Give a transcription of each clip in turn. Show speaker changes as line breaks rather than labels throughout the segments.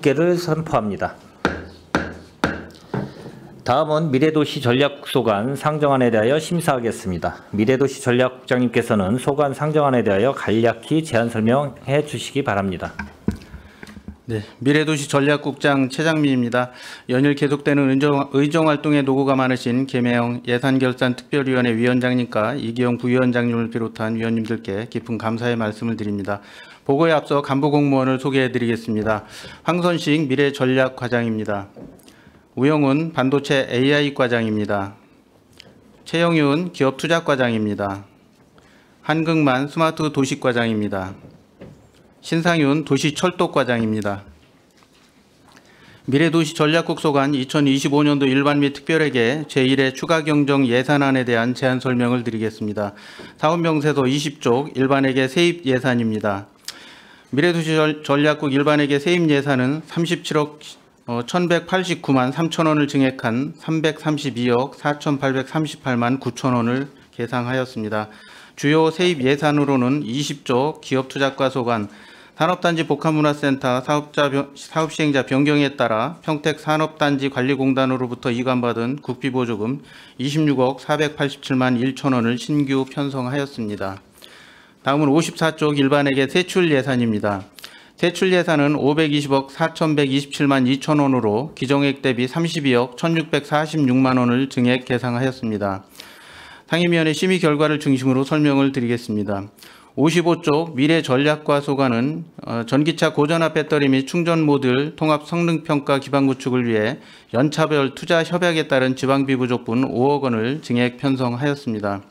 6개를 선포합니다. 다음은 미래도시 전략소관 상정안에 대하여 심사하겠습니다. 미래도시 전략국장님께서는 소관 상정안에 대하여 간략히 제안 설명해 주시기 바랍니다.
네, 미래도시 전략국장 최장민입니다. 연일 계속되는 의정활동에 노고가 많으신 김혜영 예산결산특별위원회 위원장님과 이기영 부위원장님을 비롯한 위원님들께 깊은 감사의 말씀을 드립니다. 보고에 앞서 간부 공무원을 소개해 드리겠습니다. 황선식 미래전략과장입니다. 우영훈 반도체 AI 과장입니다. 최영윤 기업투자과장입니다. 한극만 스마트 도시과장입니다. 신상윤 도시철도과장입니다. 미래도시 전략국 소관 2025년도 일반 및 특별회계 제1회 추가경정 예산안에 대한 제안 설명을 드리겠습니다. 사업명세서 20쪽 일반회계 세입 예산입니다. 미래도시 전략국 일반회계 세입 예산은 37억 1,189만 3천 원을 증액한 332억 4,838만 9천 원을 계상하였습니다. 주요 세입 예산으로는 20조 기업투자과 소관, 산업단지 복합문화센터 사업시행자 변경에 따라 평택산업단지 관리공단으로부터 이관받은 국비보조금 26억 487만 1천 원을 신규 편성하였습니다. 다음은 54쪽 일반회계 세출 예산입니다. 세출 예산은 520억 4,127만 2천 원으로 기정액 대비 32억 1,646만 원을 증액 계상하였습니다. 상임위원회 심의 결과를 중심으로 설명을 드리겠습니다. 55쪽 미래전략과 소관은 전기차 고전압 배터리 및 충전 모듈 통합 성능평가 기반 구축을 위해 연차별 투자 협약에 따른 지방비 부족분 5억 원을 증액 편성하였습니다.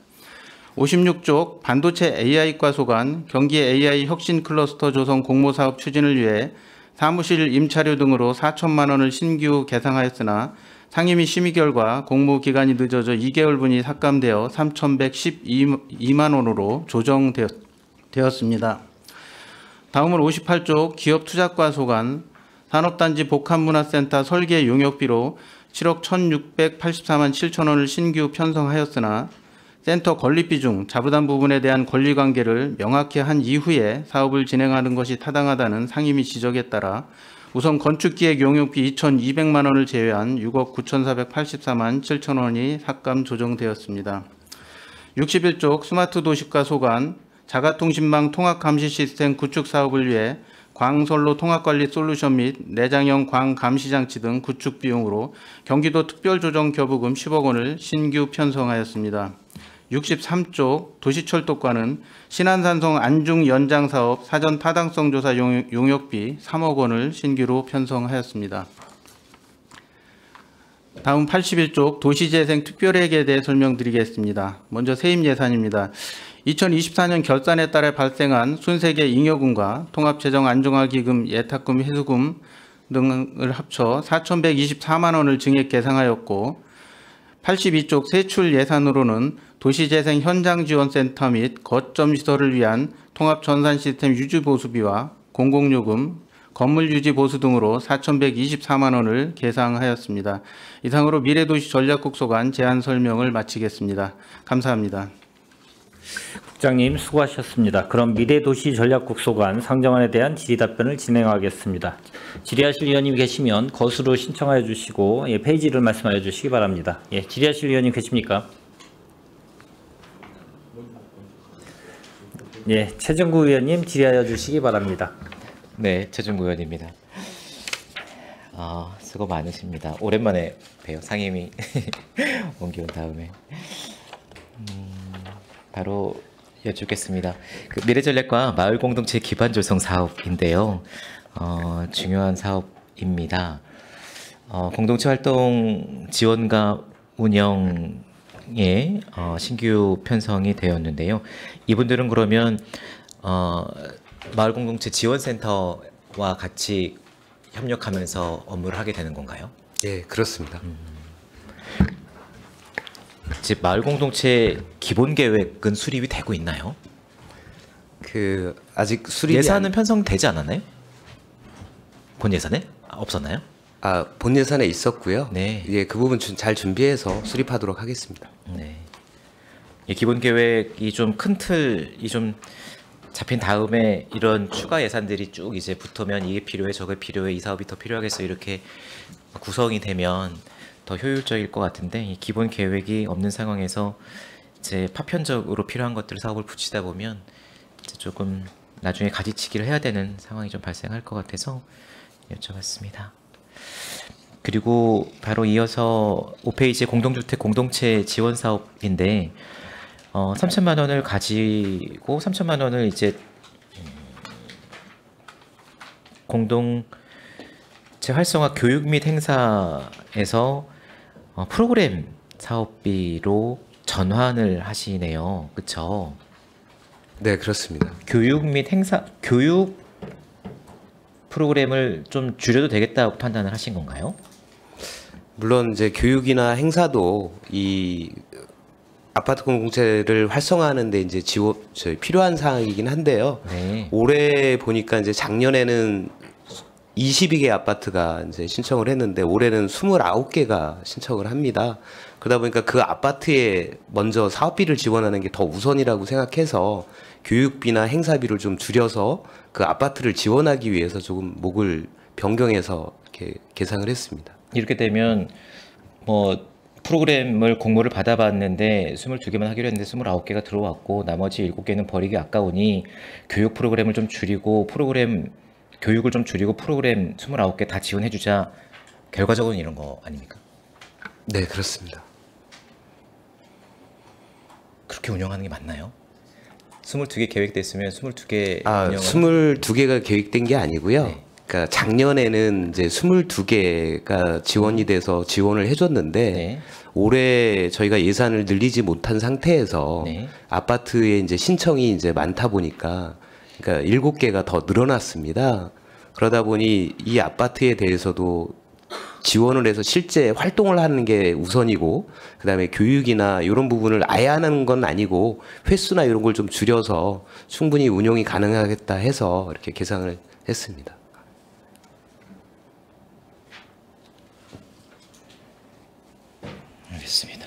56쪽 반도체 AI과 소관 경기 AI 혁신 클러스터 조성 공모사업 추진을 위해 사무실 임차료 등으로 4천만 원을 신규 계상하였으나 상임위 심의 결과 공모 기간이 늦어져 2개월분이 삭감되어 3,112만 원으로 조정되었습니다. 다음은 58쪽 기업투자과 소관 산업단지 복합문화센터 설계 용역비로 7억 1,684만 7천 원을 신규 편성하였으나 센터 건립비 중 자부담 부분에 대한 권리관계를 명확히 한 이후에 사업을 진행하는 것이 타당하다는 상임위 지적에 따라 우선 건축기획 용역비 2,200만 원을 제외한 6억 9,484만 7천 원이 삭감 조정되었습니다. 61쪽 스마트 도시과 소관 자가통신망 통합감시 시스템 구축 사업을 위해 광선로 통합관리 솔루션 및 내장형 광감시장치 등 구축 비용으로 경기도 특별조정 교부금 10억 원을 신규 편성하였습니다. 63쪽 도시철도과는 신안산성 안중 연장 사업 사전 타당성 조사 용역비 3억 원을 신규로 편성하였습니다. 다음 81쪽 도시재생 특별회계에 대해 설명드리겠습니다. 먼저 세입 예산입니다. 2024년 결산에 따라 발생한 순세계 잉여금과 통합재정 안정화기금 예탁금 회수금 등을 합쳐 4,124만 원을 증액 계상하였고 82쪽 세출 예산으로는 도시재생 현장지원센터 및 거점 시설을 위한 통합전산시스템 유지보수비와 공공요금, 건물유지보수 등으로 4,124만 원을 계상하였습니다. 이상으로 미래도시 전략국 소관 제안 설명을 마치겠습니다. 감사합니다.
국장님 수고하셨습니다. 그럼 미래도시 전략국 소관 상정안에 대한 질의답변을 진행하겠습니다. 질의하실 위원님 계시면 거수로 신청하여 주시고 페이지를 말씀하여 주시기 바랍니다. 질의하실 위원님 계십니까? 최정구 의원님 질의하여 주시기 바랍니다.
네, 최정구 의원입니다. 수고 많으십니다. 오랜만에 봬요. 상임위 옮겨온 다음에. 바로 여쭙겠습니다. 미래전략과 마을공동체 기반조성 사업인데요. 중요한 사업입니다. 공동체 활동 지원과 운영에 신규 편성이 되었는데요. 이분들은 그러면 마을공동체 지원센터와 같이 협력하면서 업무를 하게 되는 건가요?
예, 그렇습니다.
즉 마을 공동체 기본 계획은 수립이 되고 있나요?
아직 수립이
예산은 편성되지 않았나요? 본 예산에 없었나요?
본 예산에 있었고요.
네.
그 부분 잘 준비해서 수립하도록 하겠습니다.
네. 기본 계획이 좀 큰 틀이 좀 잡힌 다음에 이런 추가 예산들이 쭉 이제 붙으면 이게 필요해 저게 필요해 이 사업이 더 필요하겠어 이렇게 구성이 되면 더 효율적일 것 같은데 이 기본 계획이 없는 상황에서 이제 파편적으로 필요한 것들 사업을 붙이다 보면 이제 조금 나중에 가지치기를 해야 되는 상황이 좀 발생할 것 같아서 여쭤봤습니다. 그리고 바로 이어서 5페이지 공동주택 공동체 지원 사업인데 3천만 원을 가지고 3천만 원을 이제 공동체 활성화 교육 및 행사에서 프로그램 사업비로 전환을 하시네요. 그렇죠?
네, 그렇습니다.
교육 및 행사 교육 프로그램을 좀 줄여도 되겠다고 판단을 하신 건가요?
물론 이제 교육이나 행사도 이 아파트 공동체를 활성화하는데 이제 필요한 사항이긴 한데요.
네.
올해 보니까 이제 작년에는 22개 아파트가 이제 신청을 했는데 올해는 29개가 신청을 합니다. 그러다 보니까 그 아파트에 먼저 사업비를 지원하는 게 더 우선이라고 생각해서 교육비나 행사비를 좀 줄여서 그 아파트를 지원하기 위해서 조금 목을 변경해서 이렇게 계상을 했습니다.
이렇게 되면 뭐 프로그램을 공모를 받아봤는데 22개만 하기로 했는데 29개가 들어왔고 나머지 7개는 버리기 아까우니 교육 프로그램을 좀 줄이고 교육을 좀 줄이고 프로그램 29개 다 지원해주자. 결과적으로는 이런 거 아닙니까?
네, 그렇습니다.
그렇게 운영하는 게 맞나요? 22개 계획됐으면 22개
아, 22개가 계획된 게 아니고요.
네.
그러니까 작년에는 이제 22개가 지원이 돼서 지원을 해줬는데
네.
올해 저희가 예산을 늘리지 못한 상태에서
네.
아파트에 이제 신청이 이제 많다 보니까 그러니까 7개가 더 늘어났습니다. 그러다 보니 이 아파트에 대해서도 지원을 해서 실제 활동을 하는 게 우선이고 그다음에 교육이나 이런 부분을 아예 하는 건 아니고 횟수나 이런 걸 좀 줄여서 충분히 운용이 가능하겠다 해서 이렇게 계상을 했습니다.
알겠습니다.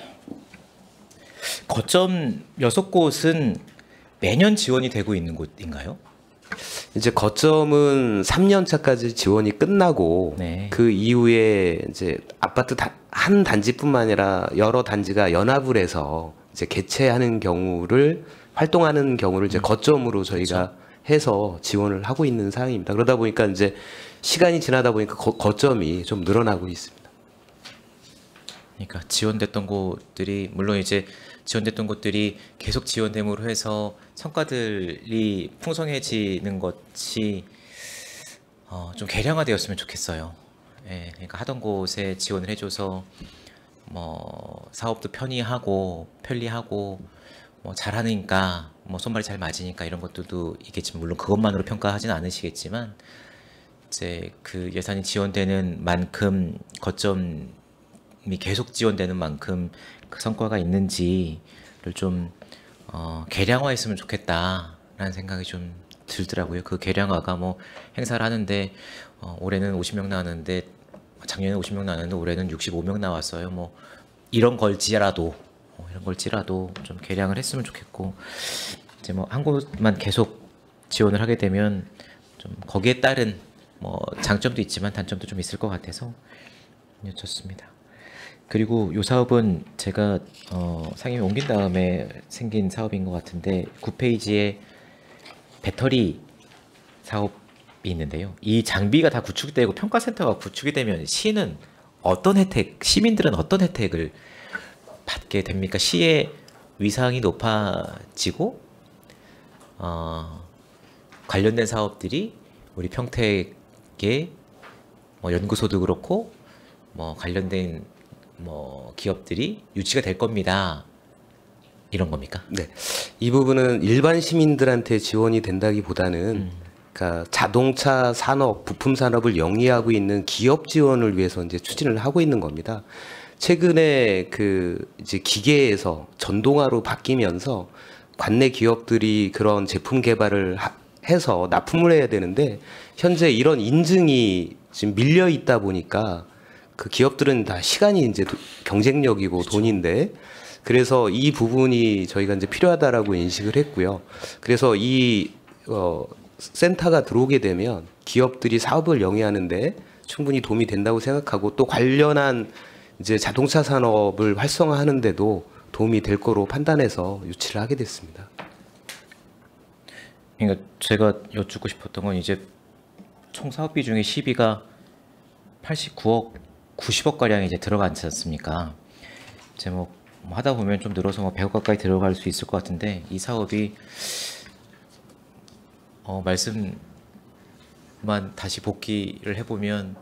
거점 6곳은 매년 지원이 되고 있는 곳인가요?
이제 거점은 3년 차까지 지원이 끝나고
네.
그 이후에 이제 아파트 한 단지뿐만 아니라 여러 단지가 연합을 해서 이제 개최하는 경우를 활동하는 경우를 이제 거점으로 저희가 해서 지원을 하고 있는 상황입니다. 그러다 보니까 이제 시간이 지나다 보니까 거점이 좀 늘어나고 있습니다.
그러니까 지원됐던 곳들이 물론 이제 지원됐던 곳들이 계속 지원됨으로 해서 성과들이 풍성해지는 것이 좀 개량화되었으면 좋겠어요. 예, 그러니까 하던 곳에 지원을 해줘서 뭐 사업도 편리하고 뭐 잘하니까 뭐 손발이 잘 맞으니까 이런 것들도 있겠지만 물론 그것만으로 평가하지는 않으시겠지만 이제 그 예산이 지원되는 만큼 거점이 계속 지원되는 만큼 그 성과가 있는지를 좀 개량화했으면 좋겠다라는 생각이 좀 들더라고요. 그 개량화가 뭐 행사를 하는데 올해는 50명 나왔는데 작년에 50명 나왔는데 올해는 65명 나왔어요. 뭐 이런 걸지라도 좀 개량을 했으면 좋겠고 이제 뭐 한 곳만 계속 지원을 하게 되면 좀 거기에 따른 뭐 장점도 있지만 단점도 좀 있을 것 같아서 여쭙습니다. 그리고 이 사업은 제가 상임위 옮긴 다음에 생긴 사업인 것 같은데 9페이지에 배터리 사업이 있는데요. 이 장비가 다 구축되고 평가센터가 구축이 되면 시민들은 어떤 혜택을 받게 됩니까? 시의 위상이 높아지고 관련된 사업들이 우리 평택의 뭐 연구소도 그렇고 뭐 관련된 뭐 기업들이 유치가 될 겁니다. 이런 겁니까?
네, 이 부분은 일반 시민들한테 지원이 된다기보다는 그러니까 자동차 산업, 부품 산업을 영위하고 있는 기업 지원을 위해서 이제 추진을 하고 있는 겁니다. 최근에 그 이제 기계에서 전동화로 바뀌면서 관내 기업들이 그런 제품 개발을 해서 납품을 해야 되는데 현재 이런 인증이 지금 밀려 있다 보니까 그 기업들은 다 시간이 이제 경쟁력이고
그렇죠.
돈인데 그래서 이 부분이 저희가 이제 필요하다라고 인식을 했고요. 그래서 이 센터가 들어오게 되면 기업들이 사업을 영위하는데 충분히 도움이 된다고 생각하고 또 관련한 이제 자동차 산업을 활성화하는데도 도움이 될 거로 판단해서 유치를 하게 됐습니다.
그러니까 제가 여쭙고 싶었던 건 이제 총 사업비 중에 시비가 89억, 90억 가량 이제 들어가지 않습니까? 이제 뭐 하다 보면 좀 늘어서 뭐 100억 가까이 들어갈 수 있을 것 같은데 이 사업이 말씀만 다시 복기를 해보면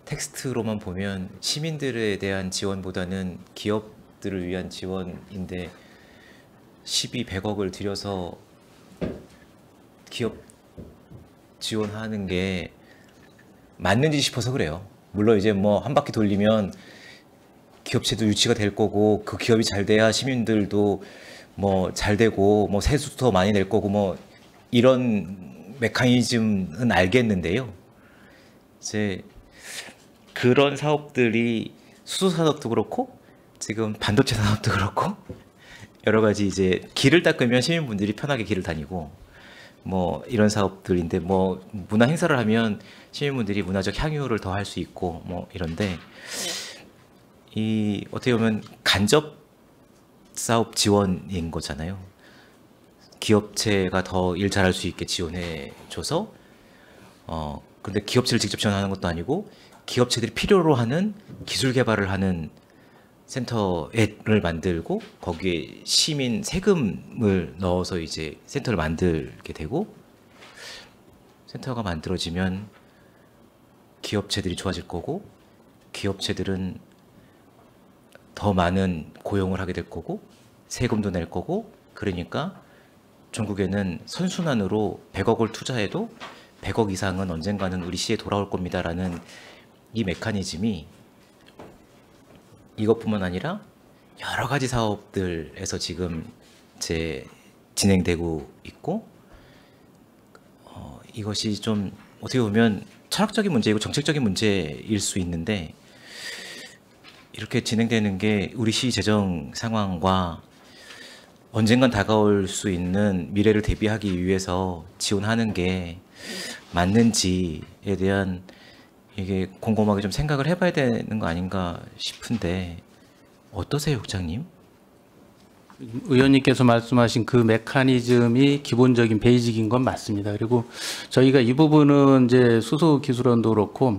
텍스트로만 보면 시민들에 대한 지원보다는 기업들을 위한 지원인데 100억을 들여서 기업 지원하는 게 맞는지 싶어서 그래요. 물론 이제 뭐 한 바퀴 돌리면 기업체도 유치가 될 거고 그 기업이 잘 돼야 시민들도 뭐 잘 되고 뭐 세수도 더 많이 낼 거고 뭐 이런 메커니즘은 알겠는데요. 이제 그런 사업들이 수소 산업도 그렇고 지금 반도체 산업도 그렇고 여러 가지 이제 길을 닦으면 시민분들이 편하게 길을 다니고 뭐 이런 사업들인데 뭐 문화 행사를 하면 시민분들이 문화적 향유를 더 할 수 있고 뭐 이런데 이 어떻게 보면 간접 사업 지원인 거잖아요. 기업체가 더 일 잘할 수 있게 지원해 줘서 근데 기업체를 직접 지원하는 것도 아니고 기업체들이 필요로 하는 기술 개발을 하는 센터를 만들고 거기에 시민 세금을 넣어서 이제 센터를 만들게 되고 센터가 만들어지면 기업체들이 좋아질 거고 기업체들은 더 많은 고용을 하게 될 거고 세금도 낼 거고 그러니까 전국에는 선순환으로 100억을 투자해도 100억 이상은 언젠가는 우리 시에 돌아올 겁니다라는 이 메커니즘이 이것뿐만 아니라 여러 가지 사업들에서 지금 이제 진행되고 있고 이것이 좀 어떻게 보면 철학적인 문제이고 정책적인 문제일 수 있는데 이렇게 진행되는 게 우리 시 재정 상황과 언젠간 다가올 수 있는 미래를 대비하기 위해서 지원하는 게 맞는지에 대한 이게 곰곰하게 좀 생각을 해봐야 되는 거 아닌가 싶은데 어떠세요, 국장님?
의원님께서 말씀하신 그 메커니즘이 기본적인 베이직인 건 맞습니다. 그리고 저희가 이 부분은 이제 수소기술원도 그렇고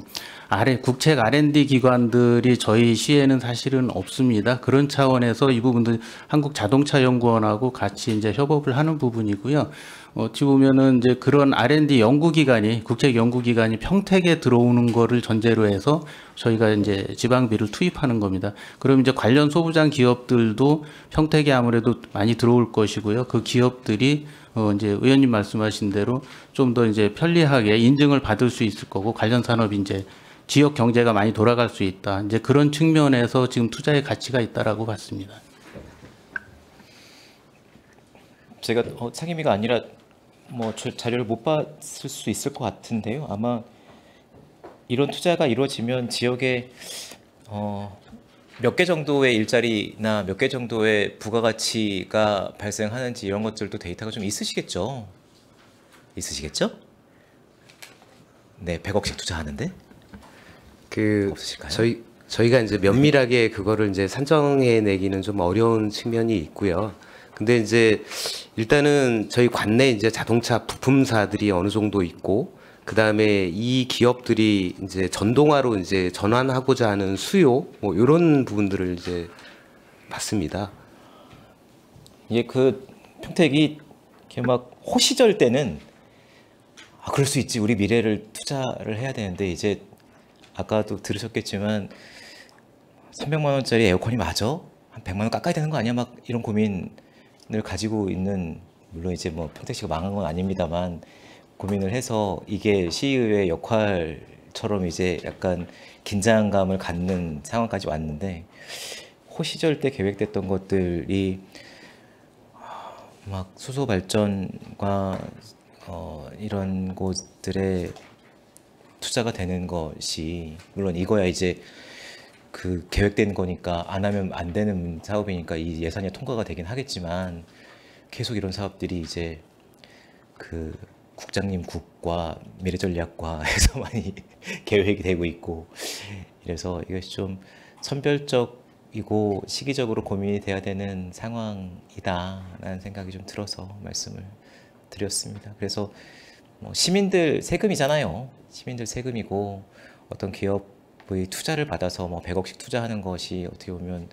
국책 R&D 기관들이 저희 시에는 사실은 없습니다. 그런 차원에서 이 부분도 한국자동차연구원하고 같이 이제 협업을 하는 부분이고요. 어찌 보면은 이제 그런 R&D 연구기관이 국책 연구기관이 평택에 들어오는 거를 전제로 해서 저희가 이제 지방비를 투입하는 겁니다. 그럼 이제 관련 소부장 기업들도 평택에 아무래도 많이 들어올 것이고요. 그 기업들이 이제 의원님 말씀하신 대로 좀 더 이제 편리하게 인증을 받을 수 있을 거고 관련 산업이 이제 지역 경제가 많이 돌아갈 수 있다. 이제 그런 측면에서 지금 투자의 가치가 있다라고 봤습니다.
제가 상임위가 아니라 뭐 자료를 못 봤을 수 있을 것 같은데요. 아마 이런 투자가 이루어지면 지역에 몇 개 정도의 일자리나 몇 개 정도의 부가가치가 발생하는지 이런 것들도 데이터가 좀 있으시겠죠? 있으시겠죠? 네, 100억씩 투자하는데 없으실까요?
저희가 이제 면밀하게 그거를 이제 산정해내기는 좀 어려운 측면이 있고요. 근데 이제 일단은 저희 관내 이제 자동차 부품사들이 어느 정도 있고, 그 다음에 이 기업들이 이제 전동화로 이제 전환하고자 하는 수요, 뭐 이런 부분들을 이제 봤습니다.
예, 그 평택이 이렇게 막 호시절 때는 그럴 수 있지, 우리 미래를 투자를 해야 되는데 이제 아까도 들으셨겠지만 300만 원짜리 에어컨이 맞아? 한 100만 원 깎아야 되는 거 아니야? 막 이런 고민을 가지고 있는, 물론 이제 뭐 평택시가 망한 건 아닙니다만 고민을 해서 이게 시의회 역할처럼 이제 약간 긴장감을 갖는 상황까지 왔는데, 호시절 때 계획됐던 것들이 막 수소 발전과 이런 곳들에 투자가 되는 것이, 물론 이거야 이제 그 계획된 거니까 안 하면 안 되는 사업이니까 이 예산이 통과가 되긴 하겠지만, 계속 이런 사업들이 이제 그 국장님 국과 미래전략과에서 많이 계획이 되고 있고 이래서 이것이 좀 선별적이고 시기적으로 고민이 돼야 되는 상황이다라는 생각이 좀 들어서 말씀을 드렸습니다. 그래서 뭐 시민들 세금이잖아요. 시민들 세금이고 어떤 기업의 투자를 받아서 뭐 100억씩 투자하는 것이 어떻게 보면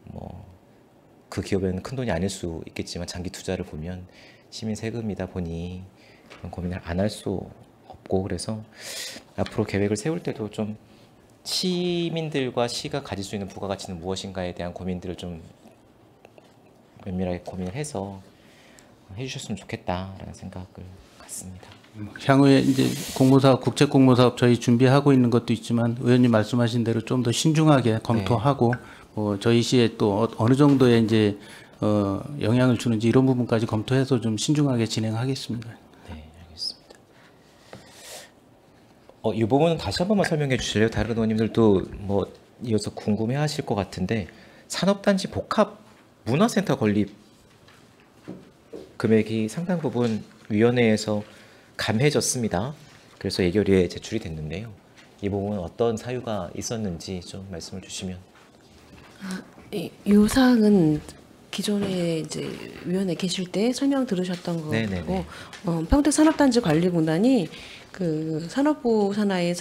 뭐 그 기업에는 큰 돈이 아닐 수 있겠지만 장기 투자를 보면 시민 세금이다 보니 그런 고민을 안 할 수 없고 그래서 앞으로 계획을 세울 때도 좀 시민들과 시가 가질 수 있는 부가가치는 무엇인가에 대한 고민들을 좀 면밀하게 고민을 해서 해주셨으면 좋겠다라는 생각을 갖습니다.
향후에 이제 공모사업, 국제공모사업 저희 준비하고 있는 것도 있지만 의원님 말씀하신 대로 좀 더 신중하게 검토하고 저희 시에 또 어느 정도의 이제 영향을 주는지 이런 부분까지 검토해서 좀 신중하게 진행하겠습니다.
네, 알겠습니다. 이 부분은 다시 한 번만 설명해 주실래요? 다른 의원님들도 뭐 이어서 궁금해하실 것 같은데 산업단지 복합 문화센터 건립 금액이 상당 부분 위원회에서 감해졌습니다. 그래서 예결위에 제출이 됐는데요. 이 부분은 어떤 사유가 있었는지 좀 말씀을 주시면.
이 사항은 기존에 이제 위원회 계실 때 설명 들으셨던 거고
네네네.
평택산업단지관리공단이 그 산업부 산하의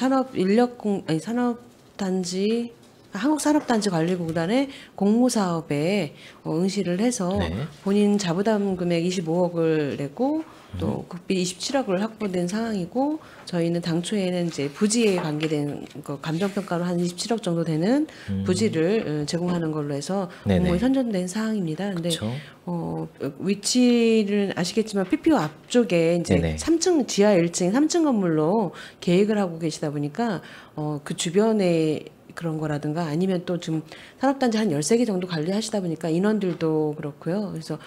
산업단지 한국산업단지관리공단의 공모사업에 응시를 해서
네.
본인 자부담 금액 25억을 내고 또 국비 27억을 확보된 상황이고 저희는 당초에는 이제 부지에 관계된 그 감정평가로 한 27억 정도 되는 부지를 제공하는 걸로 해서
네네.
공모에 선정된 사항입니다. 근데
그렇죠.
위치를 아시겠지만 PPO 앞쪽에 이제
네네.
3층 지하 1층 3층 건물로 계획을 하고 계시다 보니까 그 주변에 그런 거라든가 아니면 또 지금 산업단지 한 13개 정도 관리하시다 보니까 인원들도 그렇고요. 그래서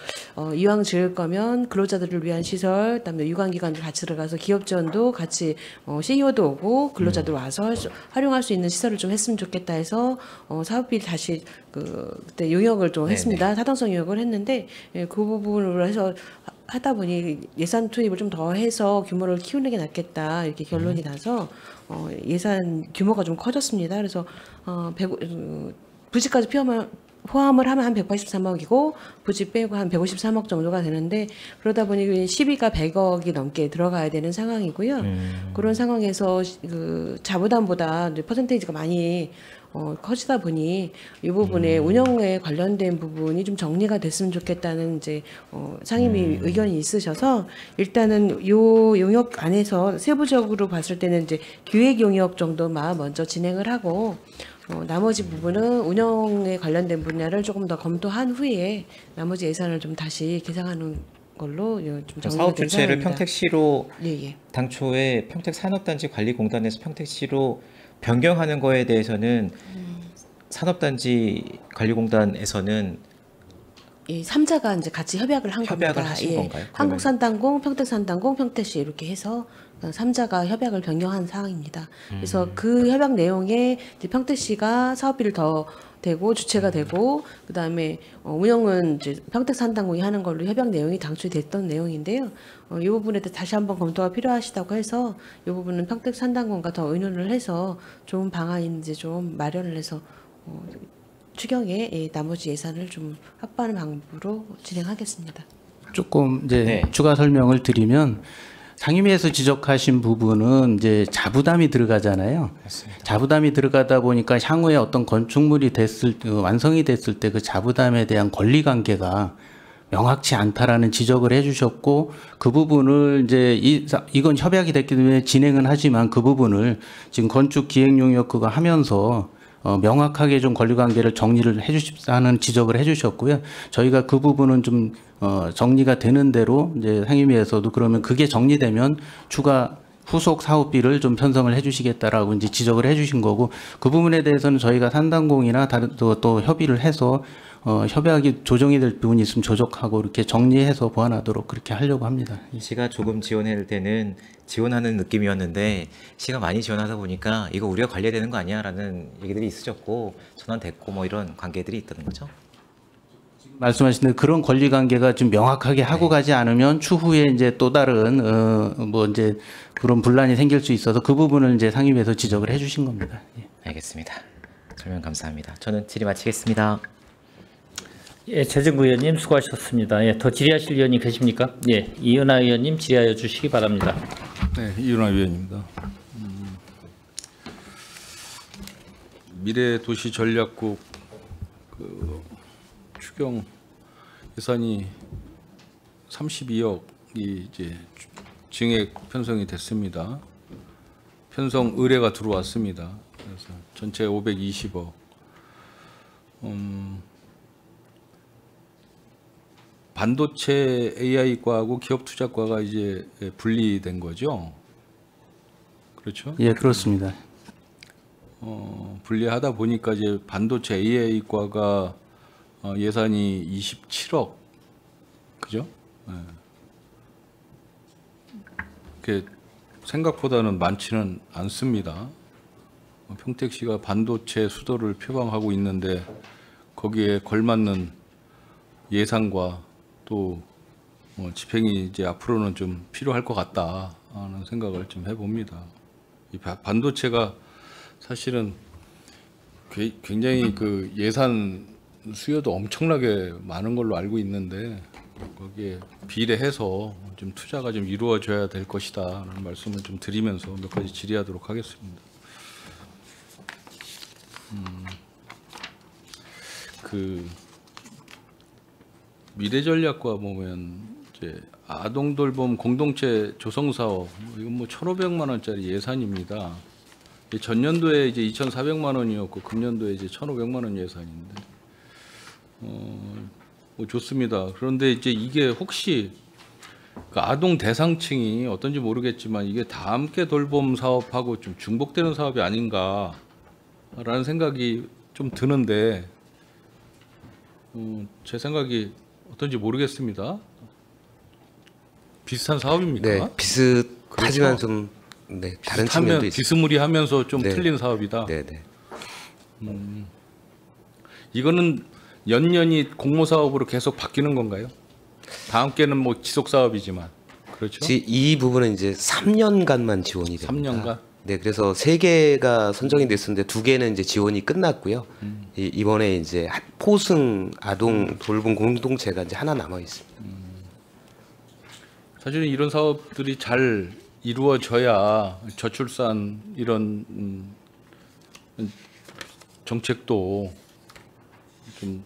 이왕 지을 거면 근로자들을 위한 시설, 그다음에 유관기관들 같이 들어가서 기업 지원도 같이 CEO도 오고 근로자들 와서 활용할 수 있는 시설을 좀 했으면 좋겠다 해서 사업비 다시 그때 용역을 좀
네네.
했습니다. 타당성 용역을 했는데 그 부분으로 해서 하다 보니 예산 투입을 좀 더 해서 규모를 키우는 게 낫겠다 이렇게 결론이 나서 예산 규모가 좀 커졌습니다. 그래서 부지까지 포함을 하면 한 183억이고 부지 빼고 한 153억 정도가 되는데 그러다 보니 시비가 100억이 넘게 들어가야 되는 상황이고요. 그런 상황에서 그 자부담보다 이제 퍼센테이지가 많이 커지다 보니 이 부분에 운영에 관련된 부분이 좀 정리가 됐으면 좋겠다는 이제 상임위 의견이 있으셔서 일단은 요 용역 안에서 세부적으로 봤을 때는 이제 기획 용역 정도만 먼저 진행을 하고 나머지 부분은 운영에 관련된 분야를 조금 더 검토한 후에 나머지 예산을 좀 다시 계상하는 걸로 좀 정리가
사업
된
주체를
상황입니다.
평택시로
예.
당초에 평택산업단지관리공단에서 평택시로 변경하는 거에 대해서는 산업단지관리공단에서는
이 3자가 이제 같이 협약을 한
협약을
겁니다.
하신 건가요?
한국산단공, 평택산단공, 평택시 이렇게 해서 3자가 협약을 변경한 사항입니다. 그래서 그 협약 내용에 이제 평택시가 사업비를 더 되고 주체가 되고 그다음에 운영은 이제 평택산단공이 하는 걸로 협약 내용이 당초됐던 내용인데요. 이 부분에 대해 다시 한번 검토가 필요하시다고 해서 이 부분은 평택산단공과 더 의논을 해서 좋은 방안인지 좀 마련을 해서 추경에 나머지 예산을 좀 확보하는 방법으로 진행하겠습니다.
조금 이제
네.
추가 설명을 드리면 상임위에서 지적하신 부분은 이제 자부담이 들어가잖아요. 자부담이 들어가다 보니까 향후에 어떤 건축물이 완성이 됐을 때 그 자부담에 대한 권리 관계가 명확치 않다라는 지적을 해주셨고 그 부분을 이제 이건 협약이 됐기 때문에 진행은 하지만 그 부분을 지금 건축 기획 용역 그거 하면서 명확하게 좀 권리관계를 정리를 해주십사는 지적을 해주셨고요. 저희가 그 부분은 좀 정리가 되는 대로 이제 상임위에서도 그러면 그게 정리되면 추가 후속 사업비를 좀 편성을 해주시겠다라고 이제 지적을 해주신 거고 그 부분에 대해서는 저희가 산단공이나 다른 또 협의를 해서 협약이 조정이 될 부분이 있으면 조정하고 이렇게 정리해서 보완하도록 그렇게 하려고 합니다.
시가 조금 지원할 때는 지원하는 느낌이었는데 시가 많이 지원하다 보니까 이거 우리가 관리해야 되는 거 아니야? 라는 얘기들이 있으셨고 전환됐고 뭐 이런 관계들이 있다는 거죠.
말씀하신 대로 그런 권리 관계가 좀 명확하게 하고 가지 않으면 추후에 이제 또 다른 뭐 이제 그런 분란이 생길 수 있어서 그 부분을 이제 상임위에서 지적을 해주신 겁니다. 예.
알겠습니다. 설명 감사합니다. 저는 질의 마치겠습니다.
예, 최정구 의원님 수고하셨습니다. 예, 더 질의하실 의원이 계십니까? 예, 이은하 의원님 질의하여 주시기 바랍니다.
네, 이윤화 위원입니다. 미래도시전략국 그 추경 예산이 32억이 이제 증액 편성이 됐습니다. 편성 의뢰가 들어왔습니다. 그래서 전체 520억. 반도체 AI과하고 기업투자과가 이제 분리된 거죠. 그렇죠?
예, 그렇습니다.
분리하다 보니까 이제 반도체 AI과가 예산이 27억, 그죠? 예. 그게 생각보다는 많지는 않습니다. 평택시가 반도체 수도를 표방하고 있는데 거기에 걸맞는 예산과 또 집행이 이제 앞으로는 좀 필요할 것 같다 하는 생각을 좀 해봅니다. 이 반도체가 사실은 굉장히 그 예산 수요도 엄청나게 많은 걸로 알고 있는데 거기에 비례해서 좀 투자가 좀 이루어져야 될 것이다 라는 말씀을 좀 드리면서 몇 가지 질의하도록 하겠습니다. 그 미래전략과 보면 이제 아동돌봄 공동체 조성 사업 이건 뭐 1,500만 원짜리 예산입니다. 전년도에 이제 2,400만 원이었고 금년도에 이제 1,500만 원 예산인데 뭐 좋습니다. 그런데 이제 이게 혹시 그 아동 대상층이 어떤지 모르겠지만 이게 다 함께 돌봄 사업하고 좀 중복되는 사업이 아닌가라는 생각이 좀 드는데 제 생각이 어떤지 모르겠습니다. 비슷한 사업입니까?
네, 비슷하지만
그렇죠?
좀 네, 다른 측면도 있습니다.
비스무리하면서 좀
네.
틀린 사업이다.
네, 네.
이거는 연년이 공모 사업으로 계속 바뀌는 건가요? 다 함께는 뭐 지속 사업이지만 그렇죠?
이 부분은 이제 3년간만 지원이 됩니다.
3년간?
네, 그래서 3개가 선정이 됐었는데 2개는 이제 지원이 끝났고요. 이번에 이제 포승 아동 돌봄 공동체가 이제 하나 남아 있습니다.
사실은 이런 사업들이 잘 이루어져야 저출산 이런 정책도 좀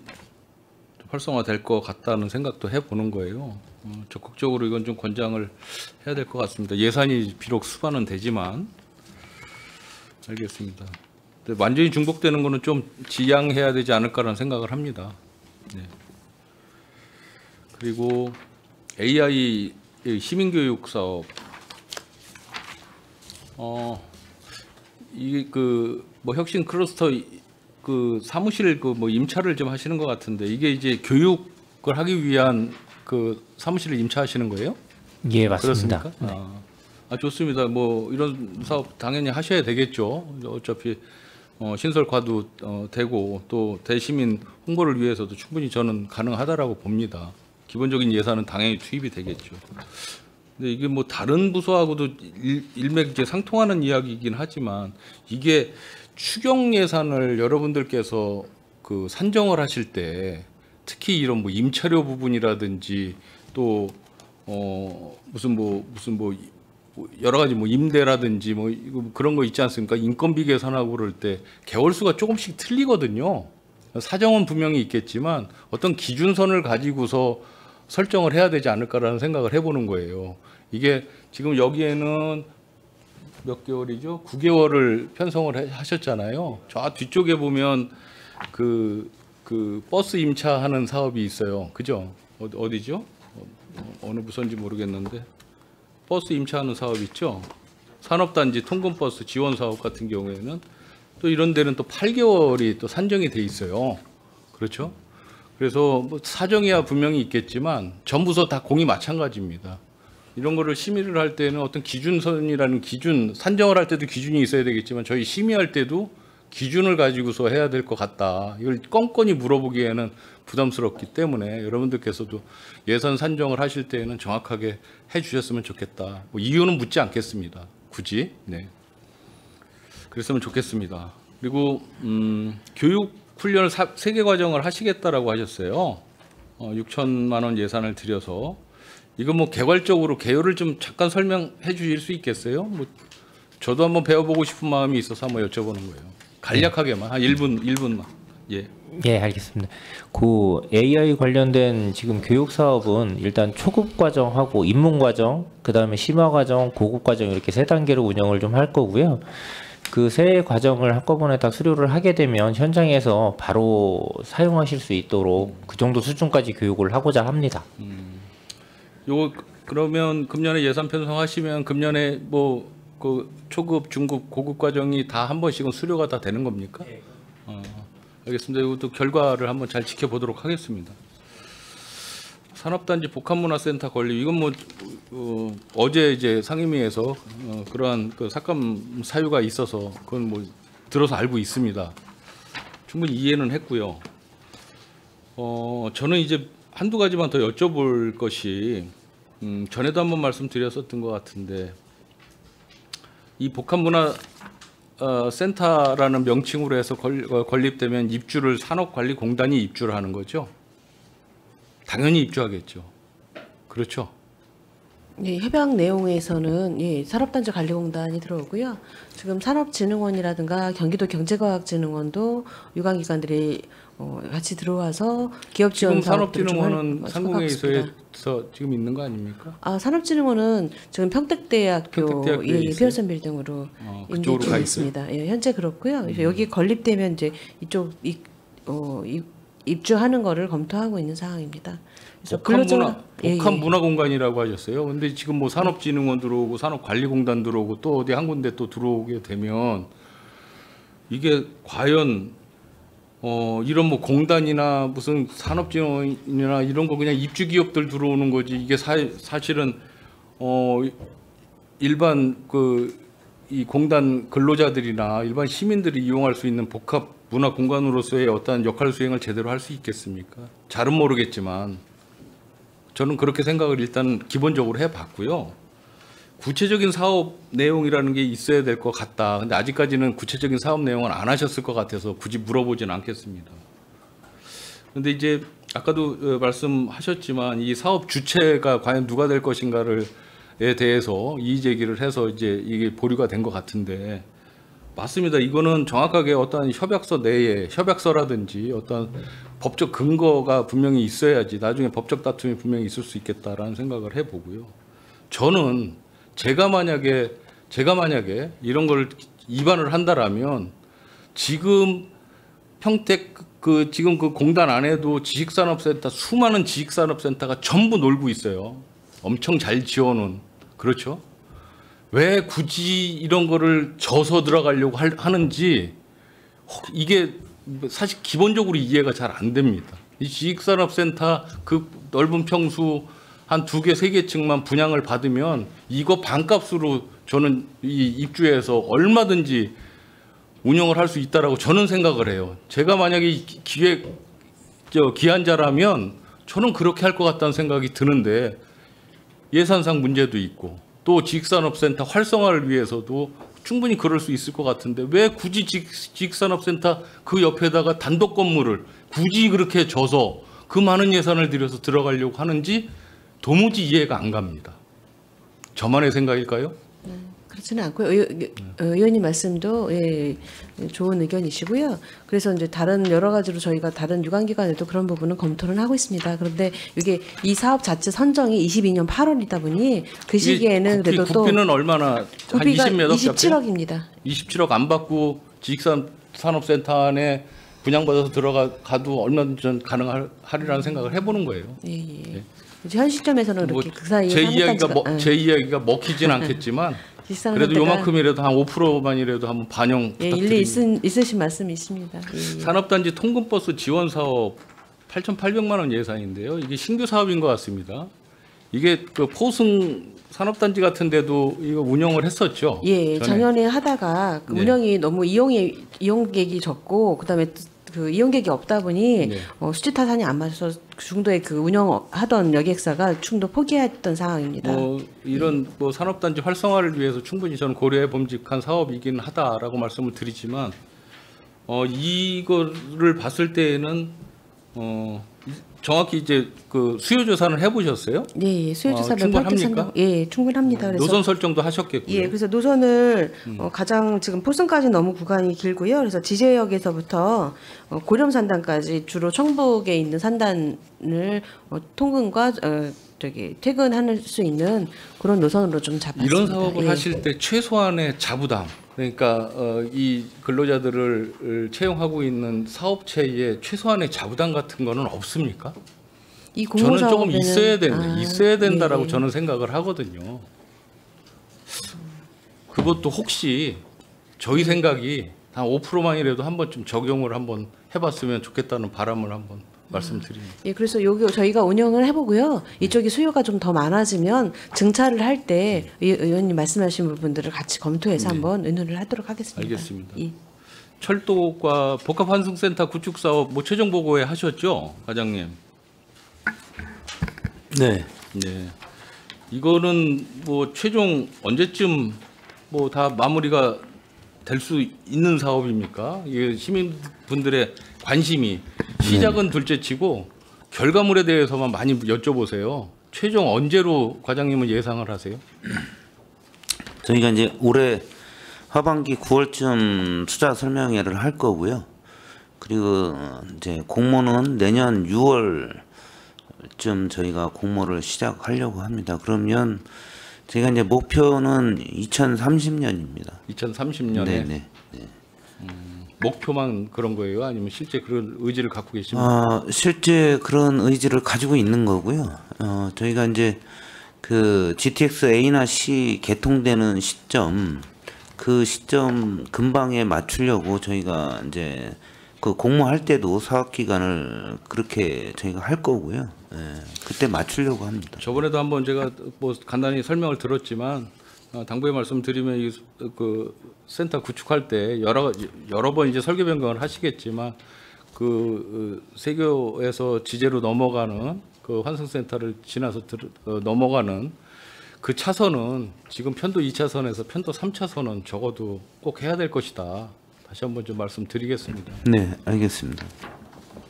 활성화될 것 같다는 생각도 해보는 거예요. 적극적으로 이건 좀 권장을 해야 될 것 같습니다. 예산이 비록 수반은 되지만 알겠습니다. 근데 완전히 중복되는 거는 좀 지양해야 되지 않을까라는 생각을 합니다. 네. 그리고 AI 시민교육 사업 이게 그 뭐 혁신 클러스터 그 사무실 그 뭐 임차를 좀 하시는 것 같은데 이게 이제 교육을 하기 위한 그 사무실을 임차하시는 거예요?
예, 맞습니다.
그렇습니까? 좋습니다. 뭐 이런 사업 당연히 하셔야 되겠죠. 어차피 신설과도 되고 또 대시민 홍보를 위해서도 충분히 저는 가능하다라고 봅니다. 기본적인 예산은 당연히 투입이 되겠죠. 근데 이게 뭐 다른 부서하고도 일맥 이제 상통하는 이야기이긴 하지만 이게 추경 예산을 여러분들께서 그 산정을 하실 때 특히 이런 뭐 임차료 부분이라든지 또 무슨 여러 가지 뭐 임대라든지 뭐 이거 그런 거 있지 않습니까? 인건비 계산하고 그럴 때 개월수가 조금씩 틀리거든요. 사정은 분명히 있겠지만 어떤 기준선을 가지고서 설정을 해야 되지 않을까라는 생각을 해보는 거예요. 이게 지금 여기에는 몇 개월이죠? 9개월을 편성을 하셨잖아요. 저 뒤쪽에 보면 그 버스 임차하는 사업이 있어요. 그죠? 어디죠? 어느 부서인지 모르겠는데 버스 임차하는 사업 있죠? 산업단지 통근버스 지원 사업 같은 경우에는 또 이런 데는 또 8개월이 또 산정이 돼 있어요. 그렇죠? 그래서 뭐 사정이야 분명히 있겠지만 전 부서 다 공이 마찬가지입니다. 이런 거를 심의를 할 때는 어떤 기준선이라는 기준, 산정을 할 때도 기준이 있어야 되겠지만 저희 심의할 때도 기준을 가지고서 해야 될 것 같다. 이걸 껌껌이 물어보기에는 부담스럽기 때문에 여러분들께서도 예산 산정을 하실 때에는 정확하게 해주셨으면 좋겠다. 뭐 이유는 묻지 않겠습니다. 굳이. 네. 그랬으면 좋겠습니다. 그리고 교육 훈련을 3개 과정을 하시겠다라고 하셨어요. 6천만 원 예산을 들여서 이거 뭐 개괄적으로 개요를 좀 잠깐 설명해 주실 수 있겠어요? 뭐 저도 한번 배워보고 싶은 마음이 있어서 한번 여쭤보는 거예요. 간략하게만 한 1분만. 예.
예, 알겠습니다. 그 AI 관련된 지금 교육 사업은 일단 초급 과정하고 입문 과정, 그다음에 심화 과정, 고급 과정 이렇게 3단계로 운영을 좀 할 거고요. 그 세 과정을 한꺼번에 다 수료를 하게 되면 현장에서 바로 사용하실 수 있도록 그 정도 수준까지 교육을 하고자 합니다.
요거 그러면 금년에 예산 편성하시면 금년에 뭐 그 초급, 중급, 고급 과정이 다 한 번씩은 수료가 다 되는 겁니까? 알겠습니다. 이것도 결과를 한번 잘 지켜보도록 하겠습니다. 산업단지 복합문화센터 건립 이건 뭐 어제 이제 상임위에서 그러한 그 삭감 사유가 있어서 그건 뭐 들어서 알고 있습니다. 충분히 이해는 했고요. 저는 이제 한두 가지만 더 여쭤볼 것이 전에도 한번 말씀드렸었던 것 같은데 이 복합문화센터라는 명칭으로 해서 건립되면 입주를 산업관리공단이 입주를 하는 거죠. 당연히 입주하겠죠. 그렇죠.
예, 협약 내용에서는 예, 산업단지관리공단이 들어오고요. 지금 산업진흥원이라든가 경기도 경제과학진흥원도 유관기관들이 같이 들어와서 기업 지원
지금
사업들을
산업진흥원은
좀
상공회의소에서 지금 있는 거 아닙니까?
산업진흥원은 지금 평택대학교
평택대학교에
예,
있어요?
피어슨 빌딩으로
그쪽으로 가 있어요?
있습니다. 예, 현재 그렇고요. 그래서 여기 건립되면 이제 이쪽 입주하는 거를 검토하고 있는 상황입니다. 그래서
복합문화공간이라고 하셨어요. 근데 지금 뭐 산업진흥원 들어오고 산업관리공단 들어오고 또 어디 한 군데 또 들어오게 되면 이게 과연 이런 뭐 공단이나 무슨 산업진흥원이나 이런 거 그냥 입주 기업들 들어오는 거지 이게 사실은 일반 이 공단 근로자들이나 일반 시민들이 이용할 수 있는 복합 문화 공간으로서의 어떤 역할 수행을 제대로 할 수 있겠습니까? 잘은 모르겠지만 저는 그렇게 생각을 일단 기본적으로 해봤고요. 구체적인 사업 내용이라는 게 있어야 될 것 같다. 근데 아직까지는 구체적인 사업 내용은 안 하셨을 것 같아서 굳이 물어보진 않겠습니다. 근데 이제 아까도 말씀하셨지만 이 사업 주체가 과연 누가 될 것인가에 대해서 이의 제기를 해서 이제 이게 보류가 된 것 같은데 맞습니다. 이거는 정확하게 어떤 협약서 내에 협약서라든지 어떤 법적 근거가 분명히 있어야지 나중에 법적 다툼이 분명히 있을 수 있겠다라는 생각을 해보고요. 저는 제가 만약에 이런 걸 위반을 한다라면 지금 평택 지금 그 공단 안에도 지식산업센터 수많은 지식산업센터가 전부 놀고 있어요. 엄청 잘 지어놓은 그렇죠? 왜 굳이 이런 거를 져서 들어가려고 하는지 이게 사실 기본적으로 이해가 잘 안 됩니다. 이 지식산업센터 그 넓은 평수 한 2개, 3개 층만 분양을 받으면 이거 반값으로 저는 이 입주해서 얼마든지 운영을 할 수 있다라고 저는 생각을 해요. 제가 만약에 기한자라면 저는 그렇게 할 것 같다는 생각이 드는데 예산상 문제도 있고 또 지식산업센터 활성화를 위해서도 충분히 그럴 수 있을 것 같은데 왜 굳이 지식산업센터 그 옆에다가 단독 건물을 굳이 그렇게 져서 그 많은 예산을 들여서 들어가려고 하는지 도무지 이해가 안 갑니다. 저만의 생각일까요?
그렇지는 않고요. 의원님 말씀도 예, 좋은 의견이시고요. 그래서 이제 다른 여러 가지로 저희가 다른 유관기관에도 그런 부분은 검토를 하고 있습니다. 그런데 이게 이 사업 자체 선정이 22년 8월이다 보니 그 시기에는 그래도 또
국비는 얼마나 한
국비가
20몇 억
27억입니다.
27억 안 받고 지식산업센터 안에 분양받아서 들어가도 얼마든지 전 가능하리라는 생각을 해보는 거예요.
예. 이제 현 시점에서는 그렇게 그 사이에
제 이야기가 먹히진 않겠지만 그래도 요만큼이라도 한 5%만이라도 한번 반영 부탁드립니다.
일리 있으신 말씀이 있습니다. 예.
산업단지 통근버스 지원 사업 8,800만 원 예산인데요. 이게 신규 사업인 것 같습니다. 이게 그 포승 산업단지 같은 데도 이거 운영을 했었죠.
예,
전에.
작년에 하다가 그
네.
운영이 너무 이용객이 적고 그다음에 그 이용객이 없다 보니
네.
수지 타산이 안 맞아서 중도에 그 운영하던 여객사가 충도 포기했던 상황입니다.
이런 뭐 산업단지 활성화를 위해서 충분히 저는 고려해 봄직한 사업이긴 하다라고 말씀을 드리지만 이거를 봤을 때에는 정확히 이제 그 수요 조사는 해보셨어요?
예, 수요조사 몇
충분합니까?
파트 산정, 예, 충분합니다. 그래서
노선 설정도 하셨겠고요.
예, 그래서 노선을 가장 지금 포승까지 너무 구간이 길고요. 그래서 지제역에서부터 고령산단까지 주로 청북에 있는 산단을 통근과 퇴근할 수 있는 그런 노선으로 좀 잡았습니다.
이런 사업을
예.
하실 때 최소한의 자부담, 그러니까 이 근로자들을 채용하고 있는 사업체에 최소한의 자부담 같은 거는 없습니까?
이
저는 조금
공모사업에는
있어야 된다라고
예.
저는 생각을 하거든요. 그것도 혹시 저희 생각이 한 5%만이라도 한번 좀 적용을 한번 해봤으면 좋겠다는 바람을 한번 말씀드립니다.
예, 그래서 여기 저희가 운영을 해보고요. 이쪽이 수요가 좀 더 많아지면 증차를 할 때 의원님 말씀하신 부분들을 같이 검토해서 한번 의논을 하도록 하겠습니다.
알겠습니다.
예.
철도과 복합환승센터 구축 사업 뭐 최종 보고회 하셨죠, 과장님?
네.
네. 이거는 뭐 최종 언제쯤 뭐 다 마무리가 될 수 있는 사업입니까? 이게 시민분들의 관심이 시작은 둘째치고 결과물에 대해서만 많이 여쭤보세요. 최종 언제로 과장님은 예상을 하세요?
저희가 이제 올해 하반기 9월쯤 투자 설명회를 할 거고요. 그리고 이제 공모는 내년 6월쯤 저희가 공모를 시작하려고 합니다. 그러면 저희가 이제 목표는 2030년입니다.
2030년에
네네.
목표만 그런 거예요? 아니면 실제 그런 의지를 갖고 계십니까?
실제 그런 의지를 가지고 있는 거고요. 저희가 이제 그 GTX A나 C 개통되는 시점, 그 시점 근방에 맞추려고 저희가 이제 그 공모할 때도 사업 기간을 그렇게 저희가 할 거고요. 예, 그때 맞추려고 합니다.
저번에도 한번 제가 뭐 간단히 설명을 들었지만 당부의 말씀드리면 이 그 센터 구축할 때 여러 번 이제 설계 변경을 하시겠지만 그 세교에서 지제로 넘어가는 그 환승센터를 지나서 넘어가는 그 차선은 지금 편도 2차선에서 편도 3차선은 적어도 꼭 해야 될 것이다. 다시 한번 좀 말씀드리겠습니다.
네, 알겠습니다.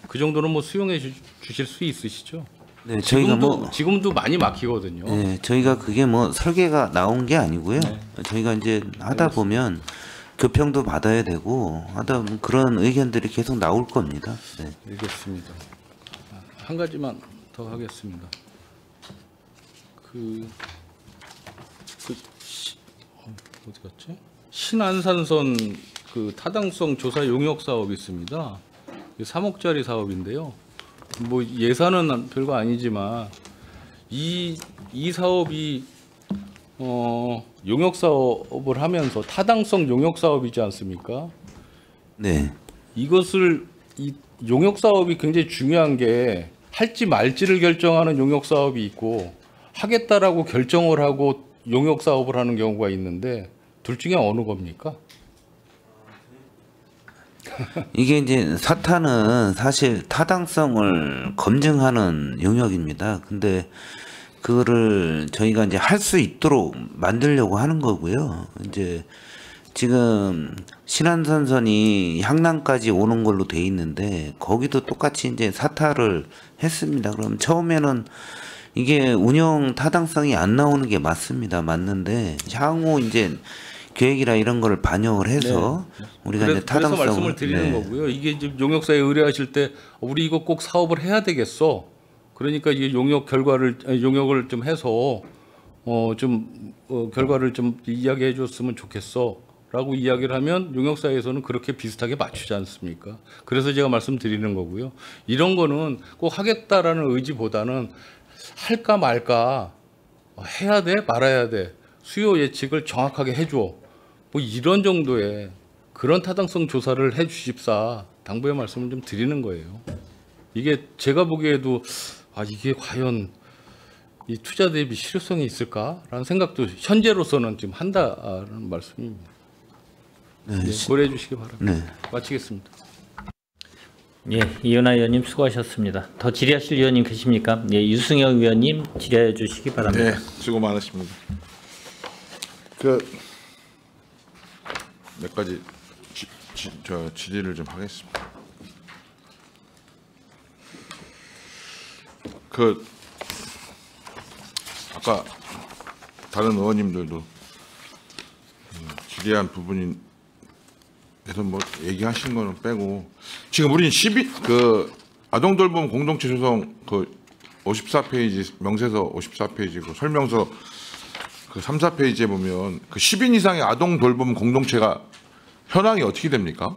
그 정도는 뭐 수용해 주실 수 있으시죠?
네, 저희가
지금도 많이 막히거든요.
네, 저희가 그게 뭐 설계가 나온 게 아니고요. 저희가 이제 하다 보면 교평도 받아야 되고 하다 보면 그런 의견들이 계속 나올 겁니다. 네.
알겠습니다. 한 가지만 더 하겠습니다. 어디 갔지? 신안산선 그 타당성 조사 용역 사업이 있습니다. 3억짜리 사업인데요. 뭐 예산은 별거 아니지만 이 사업이 용역 사업을 하면서 타당성 용역 사업이지 않습니까?
네.
이것을 이 용역 사업이 굉장히 중요한 게 할지 말지를 결정하는 용역 사업이 있고 하겠다라고 결정을 하고 용역 사업을 하는 경우가 있는데 둘 중에 어느 겁니까?
이게 이제 사타는 사실 타당성을 검증하는 영역입니다. 근데 그거를 저희가 이제 할 수 있도록 만들려고 하는 거고요. 이제 지금 신안산선이 향남까지 오는 걸로 돼 있는데 거기도 똑같이 이제 사타를 했습니다. 그럼 처음에는 이게 운영 타당성이 안 나오는 게 맞습니다. 맞는데 향후 이제 계획이라 이런 거를 반영을 해서 우리가 이제
그래서
타당성을
말씀을 드리는
네.
거고요. 이게 지금 용역사에 의뢰하실 때 우리 이거 꼭 사업을 해야 되겠어. 그러니까 이게 용역을 좀 해서 결과를 좀 이야기해 줬으면 좋겠어라고 이야기를 하면 용역사에서는 그렇게 비슷하게 맞추지 않습니까? 그래서 제가 말씀드리는 거고요. 이런 거는 꼭 하겠다라는 의지보다는 할까 말까, 해야 돼 말아야 돼, 수요 예측을 정확하게 해줘, 뭐 이런 정도의 그런 타당성 조사를 해 주십사 당부의 말씀을 좀 드리는 거예요. 이게 제가 보기에도 이게 과연 이 투자 대비 실효성이 있을까라는 생각도 현재로서는 지금 한다는 말씀입니다.
네.
네, 고려해 주시기 바랍니다.
네.
마치겠습니다.
예, 이은하 의원님 수고하셨습니다. 더 질의하실 의원님 계십니까? 예, 유승혁 의원님 질의해 주시기 바랍니다.
네, 수고 많으십니다. 몇 가지 질의를 좀 하겠습니다. 아까 다른 의원님들도 질의한 부분에서 뭐 얘기하신 거는 빼고 지금 우리는 아동돌봄 공동체 조성 54페이지 명세서 54페이지고 설명서 3, 4페이지에 보면 10인 이상의 아동돌봄 공동체가 현황이 어떻게 됩니까?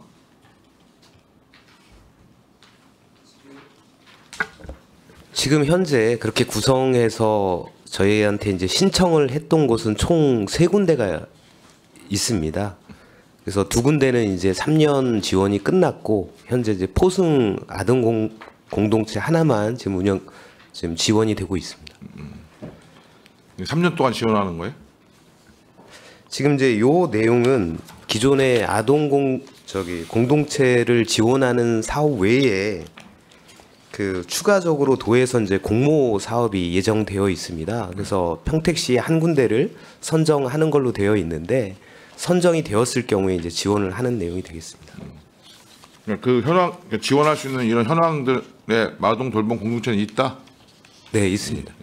지금 현재 그렇게 구성해서 저희한테 이제 신청을 했던 곳은 총 3군데가 있습니다. 그래서 2군데는 이제 3년 지원이 끝났고 현재 이제 포승 아동 공동체 하나만 지금 지원이 되고 있습니다.
3년 동안 지원하는 거예요?
지금 이제 요 내용은 기존의 공동체를 지원하는 사업 외에 추가적으로 도에서 이제 공모 사업이 예정되어 있습니다. 그래서 평택시 한 군데를 선정하는 걸로 되어 있는데 선정이 되었을 경우에 이제 지원을 하는 내용이 되겠습니다.
지원할 수 있는 이런 현황들의 아동 돌봄 공동체는 있다?
네, 있습니다.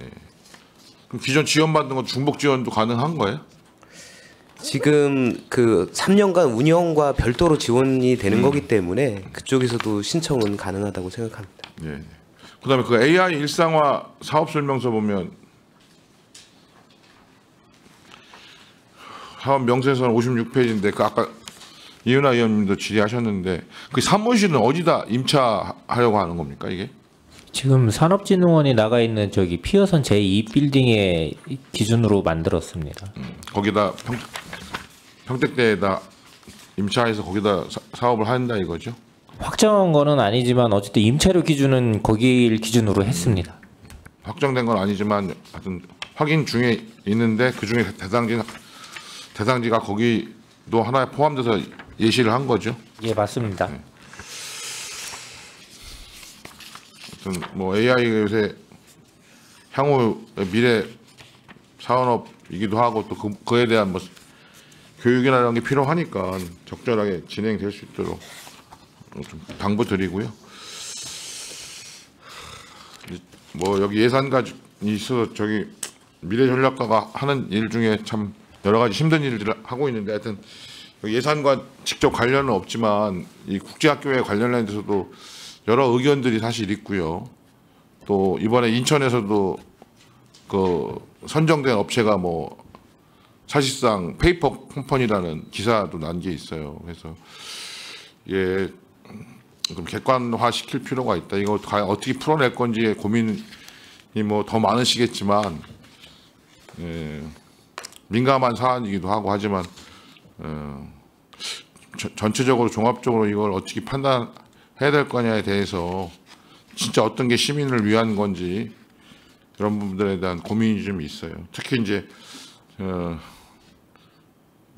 그럼 기존 지원받은 것 중복 지원도 가능한 거예요?
지금 3년간 운영과 별도로 지원이 되는 거기 때문에 그쪽에서도 신청은 가능하다고 생각합니다.
네. 그다음에 AI 일상화 사업 설명서 보면 사업 명세서는 56페이지인데 아까 이은하 의원님도 질의하셨는데 사무실은 어디다 임차하려고 하는 겁니까 이게?
지금 산업진흥원이 나가 있는 저기 피어선 제2빌딩의 기준으로 만들었습니다.
거기다 평택대에다 임차해서 거기다 사업을 한다 이거죠?
확정한 거는 아니지만 어쨌든 임차료 기준은 거기를 기준으로 했습니다.
확정된 건 아니지만 하여튼 확인 중에 있는데 그중에 대상지가 거기도 하나에 포함돼서 예시를 한 거죠?
예, 맞습니다.
하여튼 뭐 AI가 요새 향후 미래 산업이기도 하고 또 그에 대한 뭐 교육이나 이런 게 필요하니까 적절하게 진행될 수 있도록 좀 당부드리고요. 뭐 여기 예산가 있어서 미래전략가가 하는 일 중에 참 여러 가지 힘든 일들을 하고 있는데 하여튼 예산과 직접 관련은 없지만 이 국제학교에 관련해서도 여러 의견들이 사실 있고요. 또 이번에 인천에서도 선정된 업체가 뭐 사실상 페이퍼 컴퍼니라는 기사도 난 게 있어요. 그래서 좀 객관화 시킬 필요가 있다. 이거 과연 어떻게 풀어낼 건지에 고민이 뭐 더 많으시겠지만 민감한 사안이기도 하고 하지만 전체적으로 종합적으로 이걸 어떻게 판단해야 될 거냐에 대해서 진짜 어떤 게 시민을 위한 건지 그런 부분들에 대한 고민이 좀 있어요. 특히 이제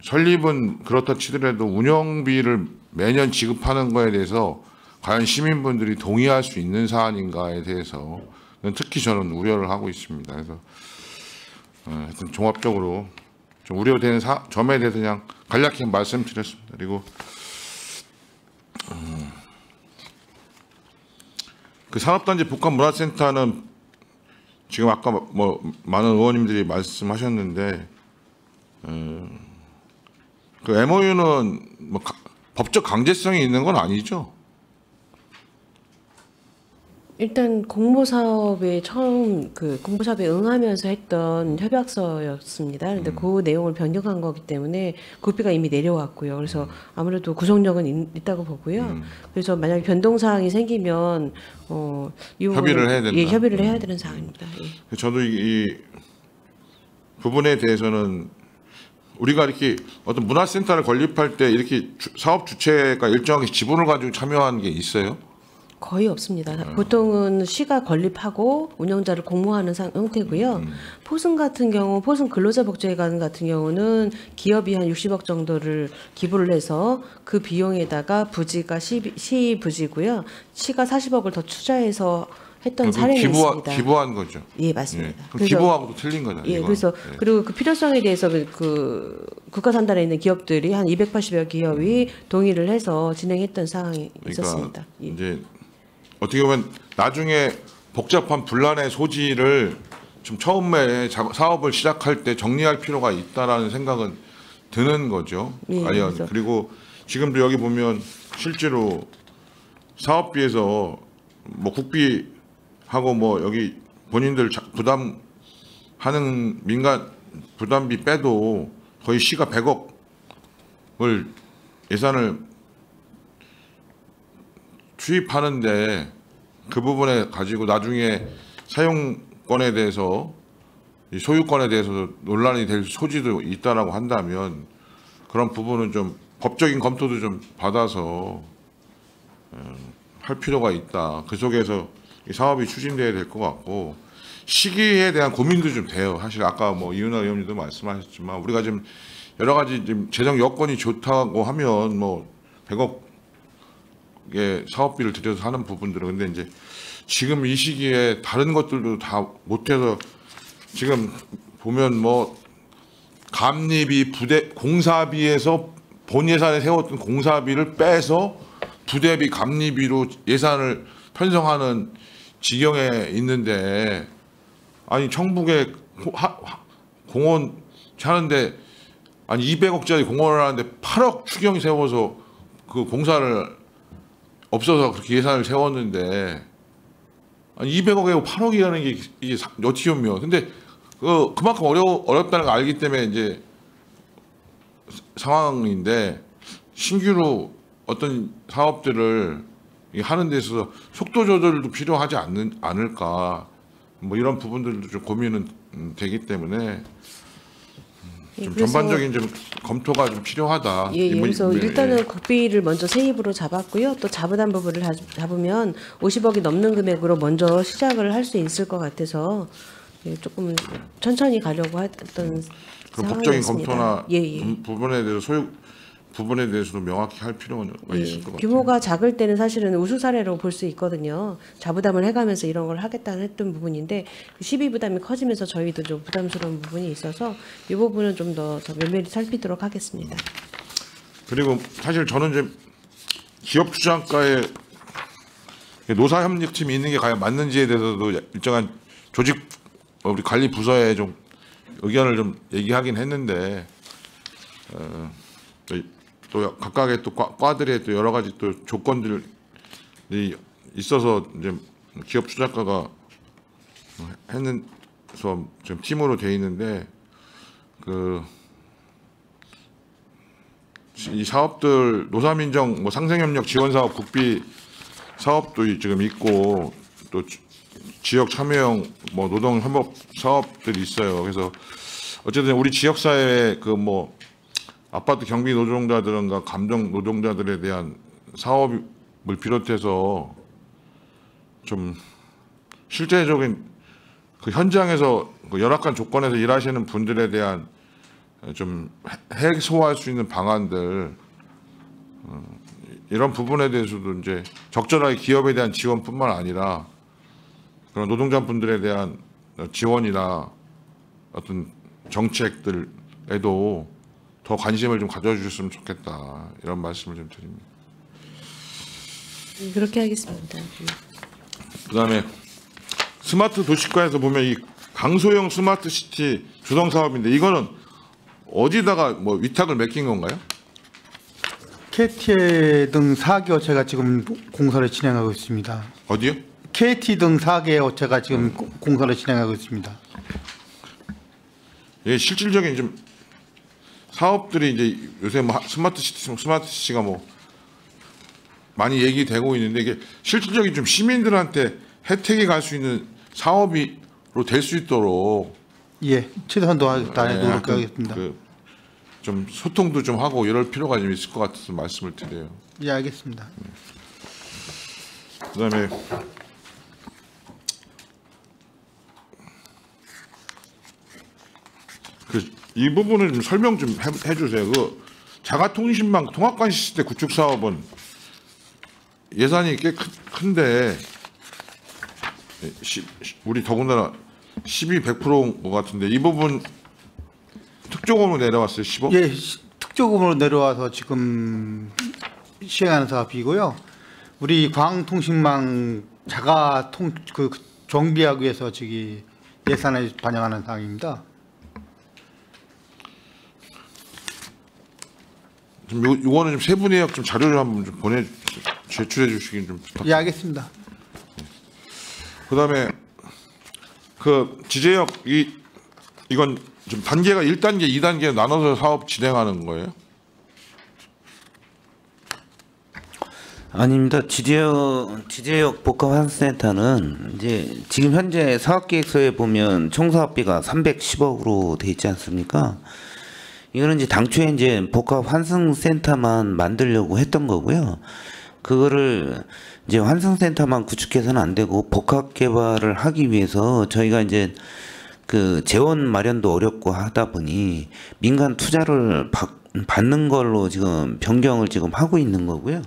설립은 그렇다 치더라도 운영비를 매년 지급하는 거에 대해서 과연 시민분들이 동의할 수 있는 사안인가에 대해서는 특히 저는 우려를 하고 있습니다. 그래서 하여튼 종합적으로 좀 우려되는 점에 대해서 그냥 간략히 말씀드렸습니다. 그리고 산업단지 복합문화센터는 지금 아까 뭐 많은 의원님들이 말씀하셨는데 MOU는 뭐 법적 강제성이 있는 건 아니죠?
일단 공모사업에 처음 공모사업에 응하면서 했던 협약서였습니다. 그런데 그 내용을 변경한 거기 때문에 국비가 이미 내려왔고요. 그래서 아무래도 구속력은 있다고 보고요. 그래서 만약에 변동사항이 생기면
협의를 해야 된다.
예, 협의를 해야 되는 사항입니다. 예.
저도 이 부분에 대해서는 우리가 이렇게 어떤 문화센터를 건립할 때 이렇게 사업 주체가 일정하게 지분을 가지고 참여하는 게 있어요.
거의 없습니다. 보통은 시가 건립하고 운영자를 공모하는 형태고요. 포승 같은 경우, 포승 근로자복지회관 같은 경우는 기업이 한 60억 정도를 기부를 해서 그 비용에다가 부지가 시 부지고요. 시가 40억을 더 투자해서 했던 사례가 있습니다.
기부한 거죠.
예, 맞습니다.
예. 그럼 기부하고도 틀린 거잖아요.
예,
이건.
그래서
예.
그리고 그 필요성에 대해서 그 국가 산단에 있는 기업들이 한 280여 기업이 동의를 해서 진행했던 상황이 있었습니다. 예.
이제 어떻게 보면 나중에 복잡한 분란의 소지를 좀 처음에 사업을 시작할 때 정리할 필요가 있다라는 생각은 드는 거죠.
예,
과연.
그래서-
그리고 지금도 여기 보면 실제로 사업비에서 뭐 국비하고 뭐 여기 본인들 부담하는 민간 부담비 빼도 거의 시가 100억을 예산을 투입하는데 그 부분에 가지고 나중에 사용권에 대해서 이 소유권에 대해서 논란이 될 소지도 있다라고 한다면 그런 부분은 좀 법적인 검토도 좀 받아서 할 필요가 있다. 그 속에서 이 사업이 추진돼야 될 것 같고 시기에 대한 고민도 좀 돼요. 사실 아까 뭐 이은하 의원님도 말씀하셨지만 우리가 지금 여러 가지 지금 재정 여건이 좋다고 하면 뭐 100억의 사업비를 들여서 하는 부분들은 근데 이제 지금 이 시기에 다른 것들도 다 못해서 지금 보면 뭐 감리비 부대 공사비에서 본 예산에 세웠던 공사비를 빼서 부대비 감리비로 예산을 편성하는 지경에 있는데 아니 청북에 공원 하는데 아니 200억짜리 공원을 하는데 8억 추경 세워서 그 공사를 없어서 그렇게 예산을 세웠는데 아니 200억에 8억이라는 게 이게 어떻게 보면 근데 그만큼 어렵다는 걸 알기 때문에 이제 상황인데 신규로 어떤 사업들을 하는 데 있어서 속도 조절도 필요하지 않을까 뭐 이런 부분들도 좀 고민은 되기 때문에 좀
그래서-
전반적인 좀 검토가 좀 필요하다.
예, 예. 그래서
네,
일단은
예.
국비를 먼저 세입으로 잡았고요. 또 자부담 부분을 잡으면 50억이 넘는 금액으로 먼저 시작을 할 수 있을 것 같아서 예, 조금 천천히 가려고 했던
그 법적인
상황이었습니다.
검토나
예, 예.
부분에 대해서 소유 부분에 대해서도 명확히 할 필요가 있을 것 같아요.
규모가 작을 때는 사실은 우수 사례로 볼 수 있거든요. 자부담을 해가면서 이런 걸 하겠다는 했던 부분인데 시비 부담이 커지면서 저희도 좀 부담스러운 부분이 있어서 이 부분은 좀 더 면밀히 살피도록 하겠습니다.
그리고 사실 저는 이제 기업 투자가에 노사 협력팀이 있는 게 과연 맞는지에 대해서도 일정한 조직 우리 관리 부서에 좀 의견을 좀 얘기하긴 했는데 또 각각의 또 과들의 또 여러 가지 또 조건들이 있어서 이제 기업 투자가가 했는서 지금 팀으로 돼 있는데 이 사업들 노사민정 뭐 상생협력 지원사업 국비 사업도 지금 있고 또 지역 참여형 뭐 노동 협업 사업들이 있어요. 그래서 어쨌든 우리 지역 사회의 그 뭐 아파트 경비 노동자들과 감정 노동자들에 대한 사업을 비롯해서 좀 실제적인 그 현장에서 그 열악한 조건에서 일하시는 분들에 대한 좀 해소할 수 있는 방안들 이런 부분에 대해서도 이제 적절하게 기업에 대한 지원뿐만 아니라 그런 노동자분들에 대한 지원이나 어떤 정책들에도 더 관심을 좀 가져주셨으면 좋겠다 이런 말씀을 좀 드립니다.
그렇게 하겠습니다.
그다음에 스마트 도시과에서 보면 이 강소형 스마트 시티 주동 사업인데 이거는 어디다가 뭐 위탁을 맡긴 건가요?
KT 등 4개 업체가 지금 공사를 진행하고 있습니다.
어디요?
KT 등 4개 업체가 지금 공사를 진행하고 있습니다.
예, 실질적인 좀 사업들이 이제 요새 뭐 스마트 시티가 뭐 많이 얘기되고 있는데 이게 실질적인 좀 시민들한테 혜택이 갈 수 있는 사업으로 될 수 있도록
예, 최대한 다해도록
약간
하겠습니다.
좀 소통도 좀 하고 이럴 필요가 좀 있을 것 같아서 말씀을 드려요.
예, 알겠습니다.
그다음에 이 부분을 좀 설명 좀 해주세요. 그 자가통신망 통합관 시스템 구축 사업은 예산이 꽤 큰데 우리 더군다나 12, 100%인 것 같은데 이 부분 특조금으로 내려왔어요. 10억?
예, 특조금으로 내려와서 지금 시행하는 사업이고요. 우리 광통신망 그 정비하기 위해서 저기 예산에 반영하는 사항입니다.
좀 요거는 좀 세부 내역 좀 자료를 한번 좀 제출해 주시긴 좀 부탁드립니다.
예, 알겠습니다.
그다음에 그 지제역 이건 좀 단계가 1단계, 2단계 나눠서 사업 진행하는 거예요?
아닙니다. 지제역 복합환수센터는 이제 지금 현재 사업계획서에 보면 총 사업비가 310억으로 돼 있지 않습니까? 이거는 이제 당초에 이제 복합환승센터만 만들려고 했던 거고요. 그거를 이제 환승센터만 구축해서는 안 되고 복합 개발을 하기 위해서 저희가 이제 그 재원 마련도 어렵고 하다 보니 민간 투자를 받는 걸로 지금 변경을 지금 하고 있는 거고요.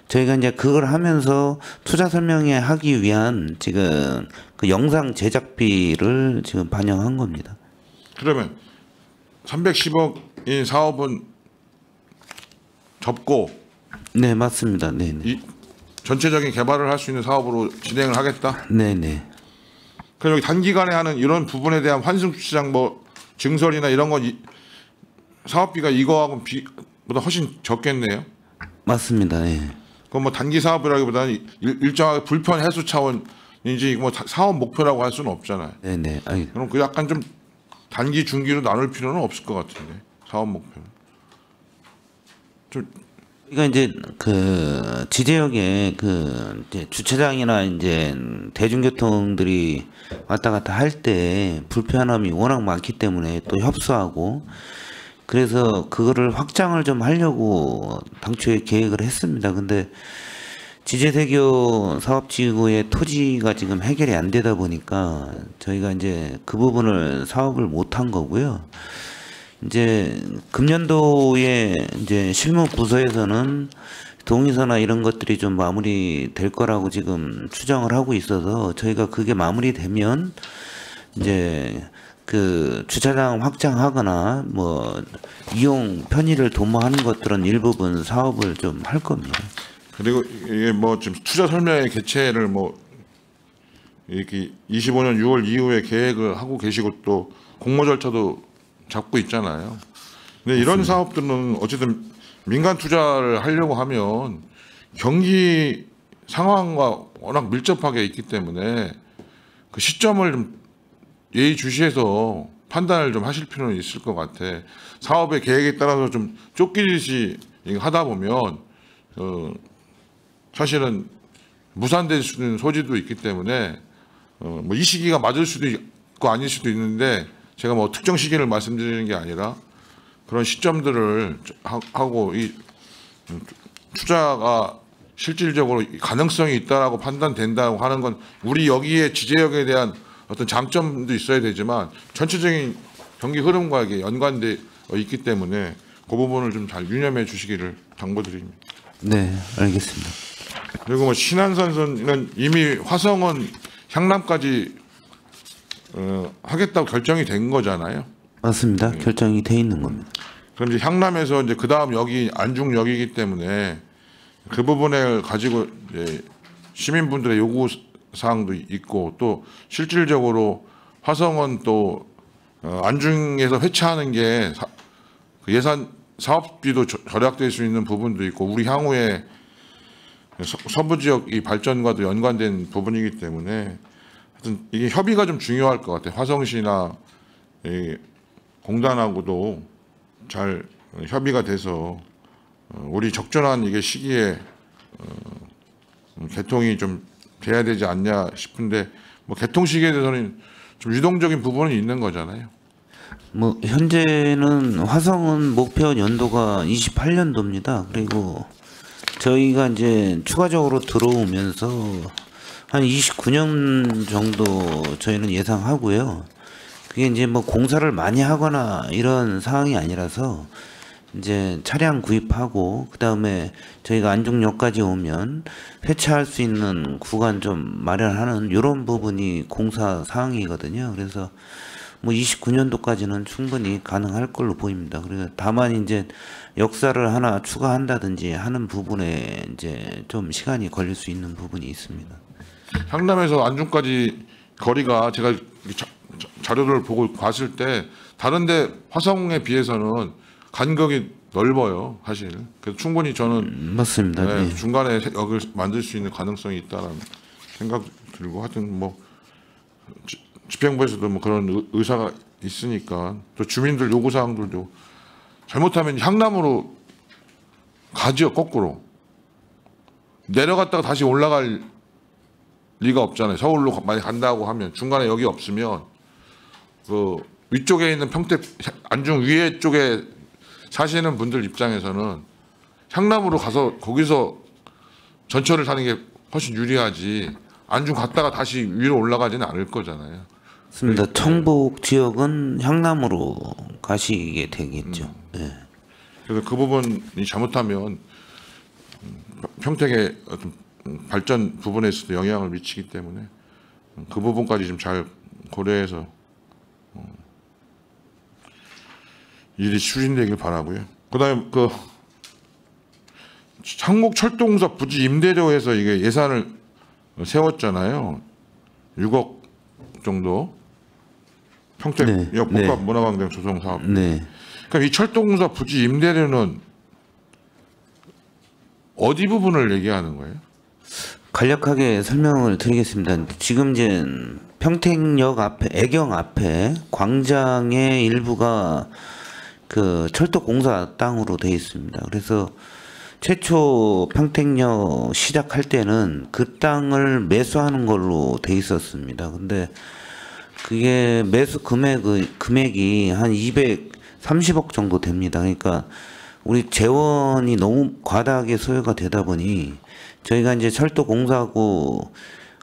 저희가 이제 그걸 하면서 투자 설명회 하기 위한 지금 그 영상 제작비를 지금 반영한 겁니다.
그러면 310억인 사업은 접고
네, 맞습니다. 네, 네.
이 전체적인 개발을 할 수 있는 사업으로 진행을 하겠다.
네, 네.
그럼 여기 단기간에 하는 이런 부분에 대한 환승 주차장 뭐 증설이나 이런 건 사업비가 이거하고는 보다 훨씬 적겠네요.
맞습니다. 예.
그건 뭐 단기 사업이라기보다는 일정하게 불편 해소 차원인지 뭐 사업 목표라고 할 수는 없잖아요.
네, 네. 아니,
그럼 그 약간 좀 단기 중기로 나눌 필요는 없을 것 같은데 사업 목표는 좀.
그러니까 이제 그 지제역에 그 이제 주차장이나 이제 대중교통들이 왔다 갔다 할 때 불편함이 워낙 많기 때문에 또 협소하고 그래서 그거를 확장을 좀 하려고 당초에 계획을 했습니다. 근데 지제대교 사업지구의 토지가 지금 해결이 안 되다 보니까 저희가 이제 그 부분을 사업을 못 한 거고요. 이제 금년도에 이제 실무 부서에서는 동의서나 이런 것들이 좀 마무리될 거라고 지금 추정을 하고 있어서 저희가 그게 마무리되면 이제 그 주차장 확장하거나 뭐 이용 편의를 도모하는 것들은 일부분 사업을 좀 할 겁니다.
그리고 이게 뭐 지금 투자 설명회 개최를 뭐 이렇게 25년 6월 이후에 계획을 하고 계시고 또 공모 절차도 잡고 있잖아요. 근데 이런 사업들은 어쨌든 민간 투자를 하려고 하면 경기 상황과 워낙 밀접하게 있기 때문에 그 시점을 좀 예의주시해서 판단을 좀 하실 필요는 있을 것 같아. 사업의 계획에 따라서 좀 쫓기듯이 하다 보면 사실은 무산될 수 있는 소지도 있기 때문에 뭐 이 시기가 맞을 수도 있고 아닐 수도 있는데 제가 뭐 특정 시기를 말씀드리는 게 아니라 그런 시점들을 하고 이 투자가 실질적으로 가능성이 있다라고 판단된다고 하는 건 우리 여기에 지제역에 대한 어떤 장점도 있어야 되지만 전체적인 경기 흐름과 이게 연관되어 있기 때문에 그 부분을 좀 잘 유념해 주시기를 당부드립니다.
네, 알겠습니다.
그리고 뭐 신안산선은 이미 화성은 향남까지 하겠다고 결정이 된 거잖아요.
맞습니다. 결정이 돼 있는 겁니다.
그럼 이제 향남에서 이제 그 다음 역이 안중역이기 때문에 그 부분을 가지고 이제 시민분들의 요구 사항도 있고 또 실질적으로 화성은 또 안중에서 회차하는 게 그 예산 사업비도 절약될 수 있는 부분도 있고 우리 향후에 서부 지역 이 발전과도 연관된 부분이기 때문에 하여튼 이게 협의가 좀 중요할 것 같아요. 화성시나 이 공단하고도 잘 협의가 돼서 우리 적절한 이게 시기에 개통이 좀 돼야 되지 않냐 싶은데 뭐 개통 시기에 대해서는 좀 유동적인 부분은 있는 거잖아요.
뭐 현재는 화성은 목표 연도가 28년도입니다. 그리고 저희가 이제 추가적으로 들어오면서 한 29년 정도 저희는 예상하고요. 그게 이제 뭐 공사를 많이 하거나 이런 상황이 아니라서 이제 차량 구입하고 그다음에 저희가 안중역까지 오면 회차할 수 있는 구간 좀 마련하는 이런 부분이 공사 사항이거든요. 그래서 뭐 29년도까지는 충분히 가능할 걸로 보입니다. 그리고 다만 이제 역사를 하나 추가한다든지 하는 부분에 이제 좀 시간이 걸릴 수 있는 부분이 있습니다.
향남에서 안중까지 거리가 제가 자료를 보고 봤을 때 다른데 화성에 비해서는 간격이 넓어요, 사실. 그래서 충분히 저는
맞습니다.
네,
네.
중간에 역을 만들 수 있는 가능성이 있다는 생각 들고 하여튼 뭐 집행부에서도 뭐 그런 의사가 있으니까 또 주민들 요구 사항들도 잘못하면 향남으로 가죠, 거꾸로 내려갔다가 다시 올라갈 리가 없잖아요. 서울로 많이 간다고 하면 중간에 여기 없으면 그 위쪽에 있는 평택 안중 위에 쪽에 사시는 분들 입장에서는 향남으로 가서 거기서 전철을 타는 게 훨씬 유리하지 안중 갔다가 다시 위로 올라가지는 않을 거잖아요.
맞습니다. 청북 지역은 향남으로 가시게 되겠죠. 네.
그래서 그 부분이 잘못하면 평택의 어떤 발전 부분에서도 영향을 미치기 때문에 그 부분까지 좀 잘 고려해서 일이 추진되길 바라고요. 그다음에 그 창목철도공사 부지 임대료에서 이게 예산을 세웠잖아요. 6억 정도 평택역
네,
복합
네.
문화광장 조성 사업.
네.
그럼 이 철도공사 부지 임대료는 어디 부분을 얘기하는 거예요?
간략하게 설명을 드리겠습니다. 지금 이제 평택역 앞에 애경 앞에 광장의 일부가 그 철도공사 땅으로 되어 있습니다. 그래서 최초 평택역 시작할 때는 그 땅을 매수하는 걸로 돼 있었습니다. 근데 그게 매수 금액이 한 230억 정도 됩니다. 그러니까 우리 재원이 너무 과다하게 소요가 되다 보니 저희가 이제 철도공사하고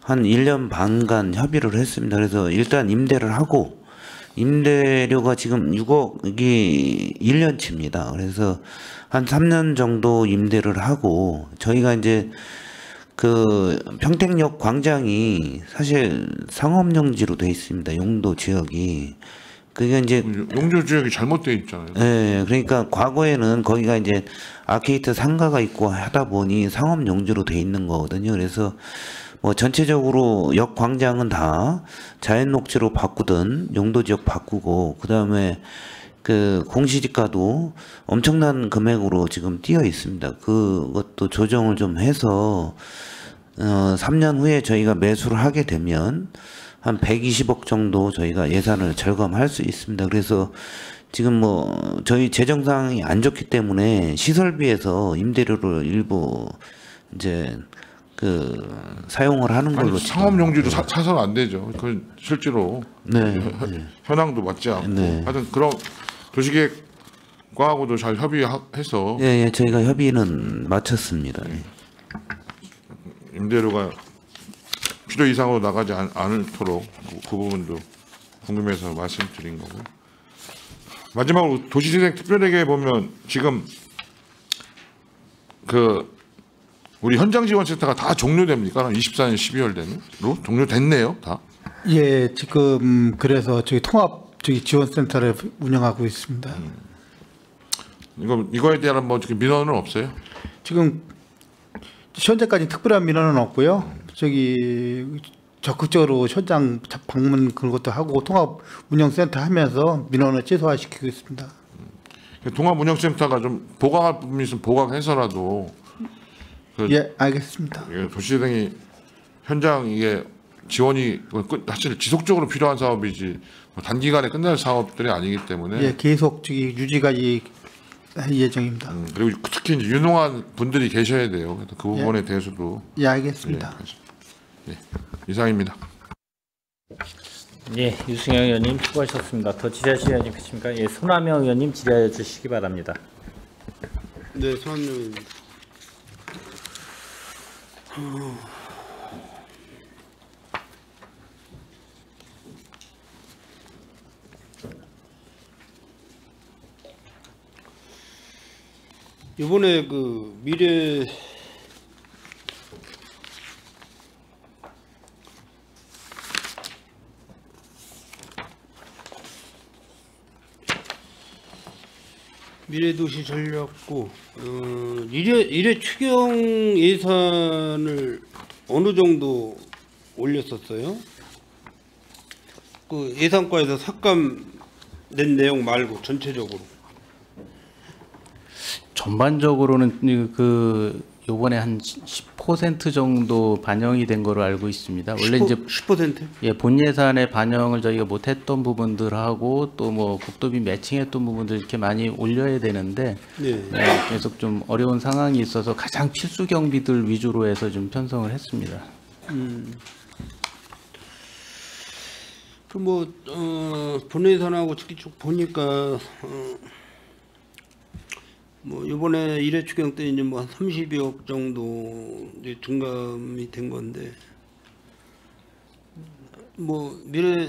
한 1년 반간 협의를 했습니다. 그래서 일단 임대를 하고 임대료가 지금 6억이 1년치입니다. 그래서 한 3년 정도 임대를 하고 저희가 이제 그 평택역 광장이 사실 상업용지로 돼 있습니다. 용도 지역이. 그게 이제
용도 지역이 잘못되어 있잖아요.
네, 그러니까 과거에는 거기가 이제 아케이트 상가가 있고 하다 보니 상업 용지로 돼 있는 거거든요. 그래서 뭐 전체적으로 역 광장은 다 자연 녹지로 바꾸든 용도 지역 바꾸고 그다음에 그 공시지가도 엄청난 금액으로 지금 뛰어 있습니다. 그것도 조정을 좀 해서 3년 후에 저희가 매수를 하게 되면 한 120억 정도 저희가 예산을 절감할 수 있습니다. 그래서 지금 뭐 저희 재정 상황이 안 좋기 때문에 시설비에서 임대료를 일부 이제 그 사용을 하는 걸로.
상업 용지도 사서는 안 되죠. 그 실제로
네.
현황도 맞지 않고.
네.
하여튼 그런 도시계획과하고도 잘 협의해서
예, 저희가 협의는 마쳤습니다.
임대료가 필요 이상으로 나가지 않도록 그 부분도 궁금해서 말씀드린 거고. 마지막으로 도시재생 특별회계에 보면 지금 그 우리 현장지원센터가 다 종료됩니까? 24년 12월 되면 종료됐네요, 다.
예, 지금 그래서 저희 통합 지원센터를 운영하고 있습니다.
이거에 대한 뭐 어떻게 민원은 없어요?
지금 현재까지 특별한 민원은 없고요. 저기 적극적으로 현장 방문 그런 것도 하고 통합 운영센터 하면서 민원을 최소화시키고 있습니다.
통합운영센터가 좀 보강할 부분이 있으면 보강해서라도
예, 알겠습니다.
도시재생이 현장 이게 지원이 사실 지속적으로 필요한 사업이지 단기간에 끝날 사업들이 아니기 때문에
예, 계속 유지가 할 예정입니다.
그리고 특히 이제 유능한 분들이 계셔야 돼요. 그래서 그 부분에 대해서도
예, 알겠습니다.
예, 이상입니다.
예, 유승영 의원님 수고하셨습니다. 더 질의하실 의원님 계십니까? 예, 손하명 의원님 질의하여 주시기 바랍니다.
네, 손하명 의원님. 이번에 그 미래도시 전략국 일회 추경 예산을 어느 정도 올렸었어요? 그 예산과에서 삭감된 내용 말고 전체적으로.
전반적으로는 그 요번에 한 10% 정도 반영이 된 거로 알고 있습니다. 원래 이제
10%?
예, 본 예산에 반영을 저희가 못했던 부분들하고 또 뭐 국도비 매칭했던 부분들 이렇게 많이 올려야 되는데
네.
계속 좀 어려운 상황이 있어서 가장 필수 경비들 위주로 해서 좀 편성을 했습니다.
그 뭐 본 예산하고 특히 쭉 보니까 뭐 이번에 일회 추경 때 이제 뭐 30억 정도 이제 증감이 된 건데 뭐 미래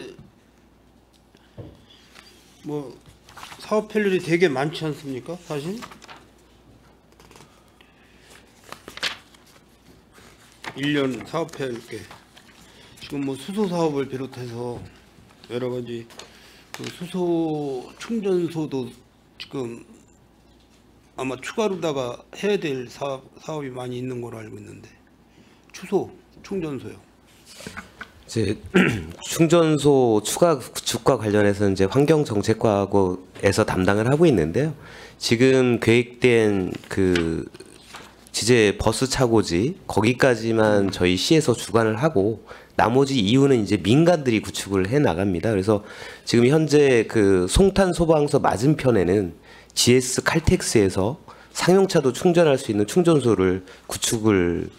뭐 사업할 일이 되게 많지 않습니까? 사실 1년 사업할 게 지금 뭐 수소 사업을 비롯해서 여러 가지 그 수소 충전소도 지금 아마 추가로다가 해야 될 사업이 많이 있는 걸로 알고 있는데 추소 충전소요.
이제 충전소 추가 구축과 관련해서 이제 환경정책과에서 담당을 하고 있는데요. 지금 계획된 그 지제 버스 차고지 거기까지만 저희 시에서 주관을 하고 나머지 이유는 이제 민간들이 구축을 해 나갑니다. 그래서 지금 현재 그 송탄 소방서 맞은편에는 GS 칼텍스에서 상용차도 충전할 수 있는 충전소를 구축을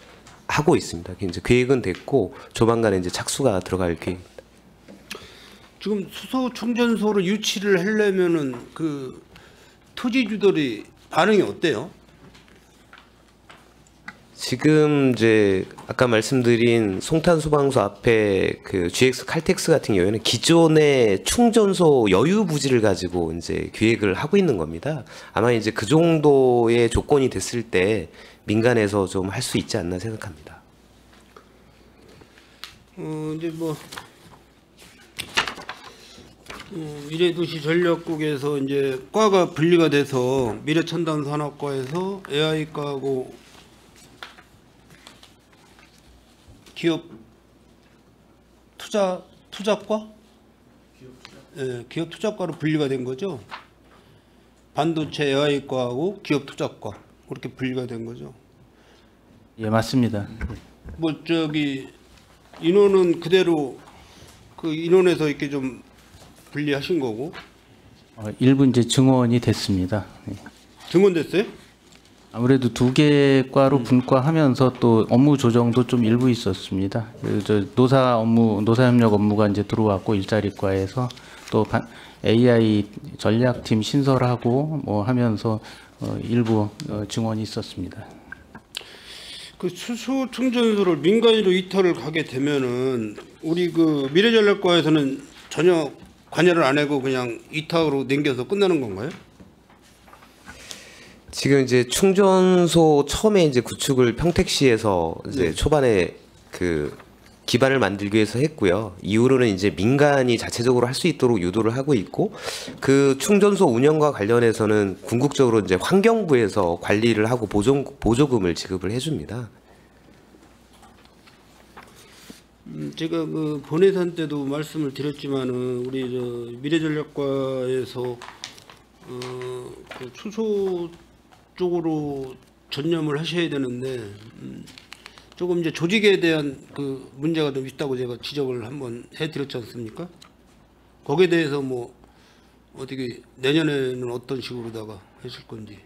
하고 있습니다. 이제 계획은 됐고 조만간에 이제 착수가 들어갈 계획입니다.
지금 수소 충전소를 유치를 하려면은 그 토지주들이 반응이 어때요?
지금 이제 아까 말씀드린 송탄 소방서 앞에 그 GX 칼텍스 같은 경우에는 기존의 충전소 여유 부지를 가지고 이제 계획을 하고 있는 겁니다. 아마 이제 그 정도의 조건이 됐을 때 민간에서 좀 할 수 있지 않나 생각합니다.
이제 뭐 미래도시 전략국에서 이제 과가 분리가 돼서 미래첨단산업과에서 AI과하고 기업 투자과? 예, 기업 투자과로 분리가 된 거죠. 반도체 AI과하고 기업 투자과 그렇게 분리가 된 거죠.
예, 맞습니다.
뭐 저기 인원은 그대로 그 인원에서 이렇게 좀 분리하신 거고.
일부 이제 증원이 됐습니다. 예.
증원됐어요?
아무래도 두 개 과로 분과하면서 또 업무 조정도 좀 일부 있었습니다. 저 노사 업무, 노사협력 업무가 이제 들어왔고 일자리과에서 또 AI 전략팀 신설하고 뭐 하면서 일부 증원이 있었습니다.
그 수소 충전소를 민간으로 이탈을 가게 되면은 우리 그 미래전략과에서는 전혀 관여를 안 하고 그냥 이탁으로 넘겨서 끝나는 건가요?
지금 이제 충전소 처음에 이제 구축을 평택시에서 이제 초반에 그 기반을 만들기 위해서 했고요. 이후로는 이제 민간이 자체적으로 할 수 있도록 유도를 하고 있고 그 충전소 운영과 관련해서는 궁극적으로 이제 환경부에서 관리를 하고 보조금을 지급을 해줍니다.
제가 그 본예산 때도 말씀을 드렸지만은 우리 저 미래전략과에서 그 수소 쪽으로 전념을 하셔야 되는데 조금 이제 조직에 대한 그 문제가 좀 있다고 제가 지적을 한번 해드렸지 않습니까? 거기에 대해서 뭐 어떻게 내년에는 어떤 식으로다가 하실 건지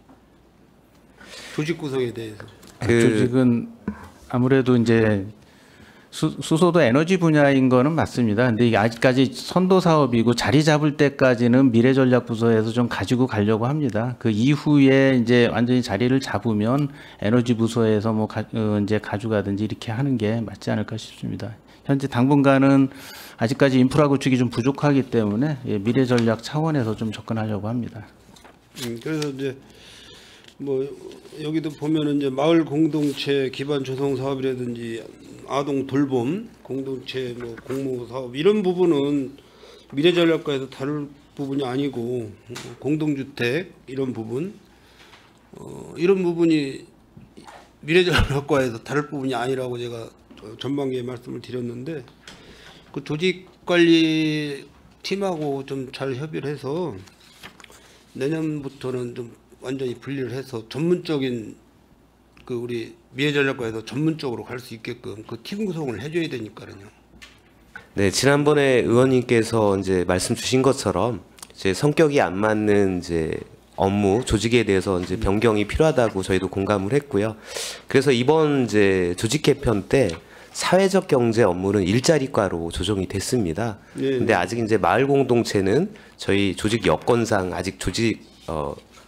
조직 구성에 대해서.
조직은 아무래도 이제 수소도 에너지 분야인 거는 맞습니다. 근데 이게 아직까지 선도 사업이고 자리 잡을 때까지는 미래전략부서에서 좀 가지고 가려고 합니다. 그 이후에 이제 완전히 자리를 잡으면 에너지 부서에서 뭐 이제 가져가든지 이렇게 하는 게 맞지 않을까 싶습니다. 현재 당분간은 아직까지 인프라 구축이 좀 부족하기 때문에 미래전략 차원에서 좀 접근하려고 합니다.
그래서 이제 뭐 여기도 보면은 이제 마을 공동체 기반 조성 사업이라든지 아동 돌봄 공동체 뭐 공모 사업 이런 부분은 미래전략과에서 다룰 부분이 아니고 공동주택 이런 부분 이런 부분이 미래전략과에서 다룰 부분이 아니라고 제가 전반기에 말씀을 드렸는데 그 조직관리 팀하고 좀 잘 협의를 해서 내년부터는 좀 완전히 분리를 해서 전문적인 그 우리 미래전략과에서 전문적으로 갈 수 있게끔 그 팀 구성을 해줘야 되니까요.
네, 지난번에 의원님께서 이제 말씀 주신 것처럼 이제 성격이 안 맞는 이제 업무 조직에 대해서 이제 변경이 필요하다고 저희도 공감을 했고요. 그래서 이번 이제 조직 개편 때 사회적 경제 업무는 일자리과로 조정이 됐습니다. 근데 아직 이제 마을 공동체는 저희 조직 여건상 아직 조직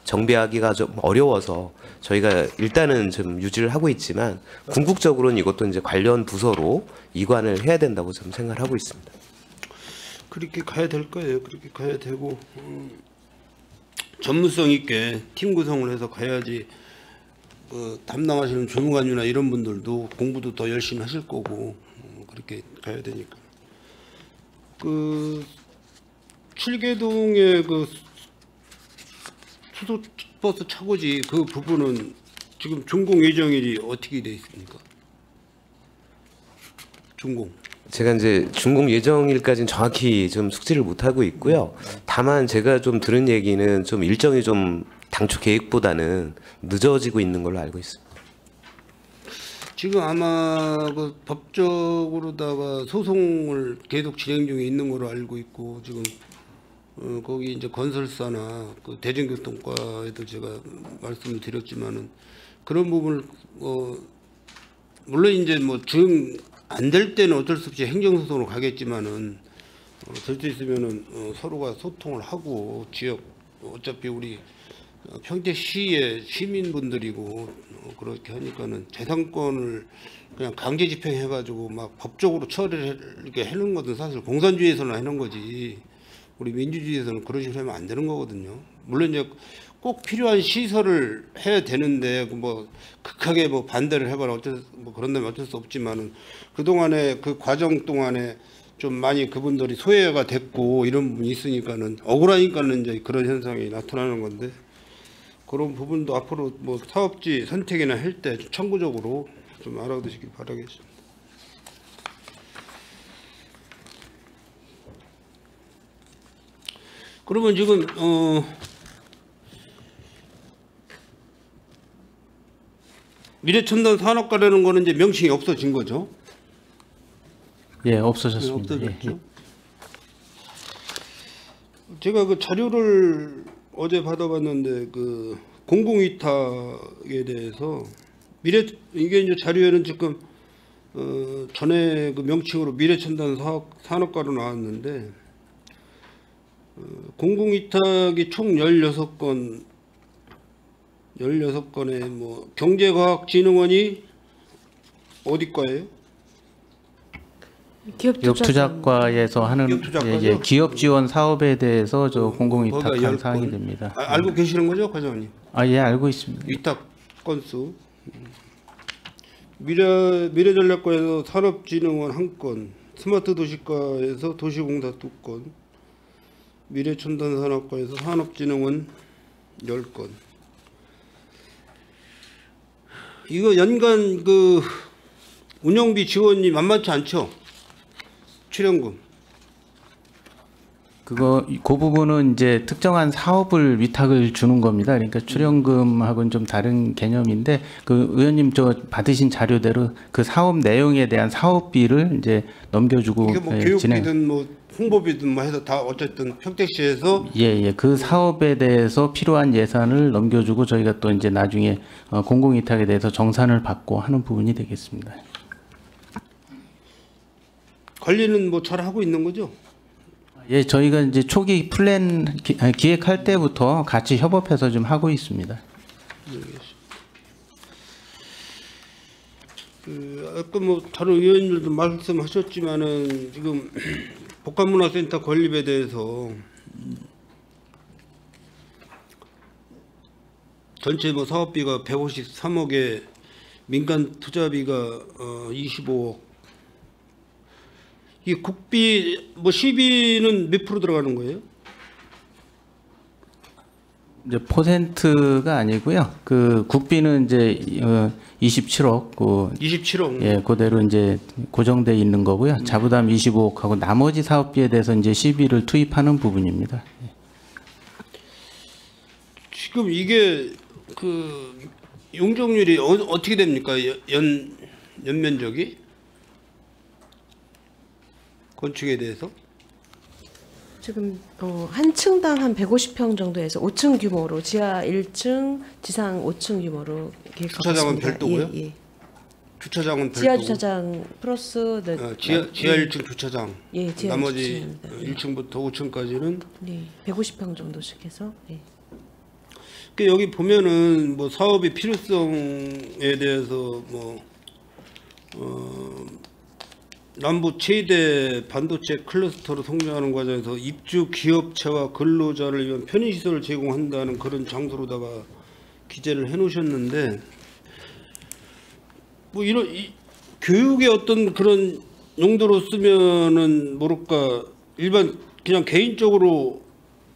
정비하기가 좀 어려워서 저희가 일단은 좀 유지를 하고 있지만 궁극적으로는 이것도 이제 관련 부서로 이관을 해야 된다고 좀 생각을 하고 있습니다.
그렇게 가야 될 거예요. 그렇게 가야 되고 전문성 있게 팀 구성을 해서 가야지 담당하시는 주무관이나 이런 분들도 공부도 더 열심히 하실 거고 그렇게 가야 되니까. 그 칠계동의 그 수소버스 차고지 그 부분은 지금 준공 예정일이 어떻게 돼 있습니까? 준공.
제가 이제 준공 예정일까지는 정확히 좀 숙지를 못 하고 있고요. 다만 제가 좀 들은 얘기는 좀 일정이 좀 당초 계획보다는 늦어지고 있는 걸로 알고 있습니다.
지금 아마 그 법적으로다가 소송을 계속 진행 중에 있는 걸로 알고 있고 지금 거기 이제 건설사나 그 대중교통과에도 제가 말씀을 드렸지만은 그런 부분을 물론 이제 뭐 중 안 될 때는 어쩔 수 없이 행정소송으로 가겠지만은 될 수 있으면은 서로가 소통을 하고 지역 어차피 우리 평택시의 시민분들이고 그렇게 하니까는 재산권을 그냥 강제 집행해가지고 막 법적으로 처리를 이렇게 해놓은 것은 사실 공산주의에서는 해놓은 거지 우리 민주주의에서는 그런 식으로 하면 안 되는 거거든요. 물론 이제 꼭 필요한 시설을 해야 되는데 뭐 극하게 뭐 반대를 해봐라 뭐 그런다면 어쩔 수 없지만은 그 동안에 그 과정 동안에 좀 많이 그분들이 소외가 됐고 이런 부분이 있으니까는 억울하니까는 이제 그런 현상이 나타나는 건데 그런 부분도 앞으로 뭐 사업지 선택이나 할 때 청구적으로 좀 알아두시길 바라겠습니다. 그러면 지금 미래첨단 산업과라는 거는 이제 명칭이 없어진 거죠?
예, 없어졌습니다.
없어졌죠.
예.
제가 그 자료를 어제 받아봤는데 그 공공위탁에 대해서 이게 이제 자료에는 지금 전에 그 명칭으로 미래첨단 산업과로 나왔는데 공공위탁이 총 16건에 뭐 경제과학진흥원이 어디 과예요?
기업투자과에서 하는
기업투자과죠?
기업 지원 사업에 대해서 저 공공위탁한
거기가
사항이
10건.
됩니다.
알고 계시는 거죠, 과장님?
예, 알고 있습니다.
위탁 건수. 미래전략과에서 산업진흥원 1건, 스마트도시과에서 도시공사 2건, 미래첨단산업과에서 산업진흥원 10건. 이거 연간 그 운영비 지원이 만만치 않죠? 출연금.
그 부분은 이제 특정한 사업을 위탁을 주는 겁니다. 그러니까 출연금하고는 좀 다른 개념인데 그 의원님 저 받으신 자료대로 그 사업 내용에 대한 사업비를 이제 넘겨주고
이게 뭐 교육비든 뭐 홍보비든 뭐 해서 다 어쨌든 평택시에서
그 사업에 대해서 필요한 예산을 넘겨주고 저희가 또 이제 나중에 공공위탁에 대해서 정산을 받고 하는 부분이 되겠습니다.
관리는 뭐 잘 하고 있는 거죠?
예, 저희가 이제 초기 플랜 기획할 때부터 같이 협업해서 좀 하고 있습니다.
아까 뭐 다른 의원님들도 말씀하셨지만은 지금 복합문화센터 건립에 대해서 전체 뭐 사업비가 153억에 민간 투자비가 25억. 이 국비 뭐 시비는 몇 프로 들어가는 거예요?
이제 퍼센트가 아니고요. 그 국비는 이제 27억,
27억.
예, 그대로 이제 고정돼 있는 거고요. 자부담 25억하고 나머지 사업비에 대해서 이제 시비를 투입하는 부분입니다.
지금 이게 그 용적률이 어떻게 됩니까? 연 면적이 건축에 대해서?
지금 한 층당 한 150평 정도에서 5층 규모로 지하 1층, 지상 5층 규모로 계획하고
주차장은
있습니다.
별도고요?
예, 예.
주차장은 별도고.
지하 주차장 플러스
지하 1층 주차장.
예, 지하
나머지
주차장입니다.
1층부터 5층까지는.
네, 150평 정도씩 해서. 예.
그 여기 보면은 뭐 사업의 필요성에 대해서 뭐 남부 최대 반도체 클러스터로 성장하는 과정에서 입주 기업체와 근로자를 위한 편의시설을 제공한다는 그런 장소로다가 기재를 해놓으셨는데 뭐 이런 교육의 어떤 그런 용도로 쓰면은 뭐랄까 일반 그냥 개인적으로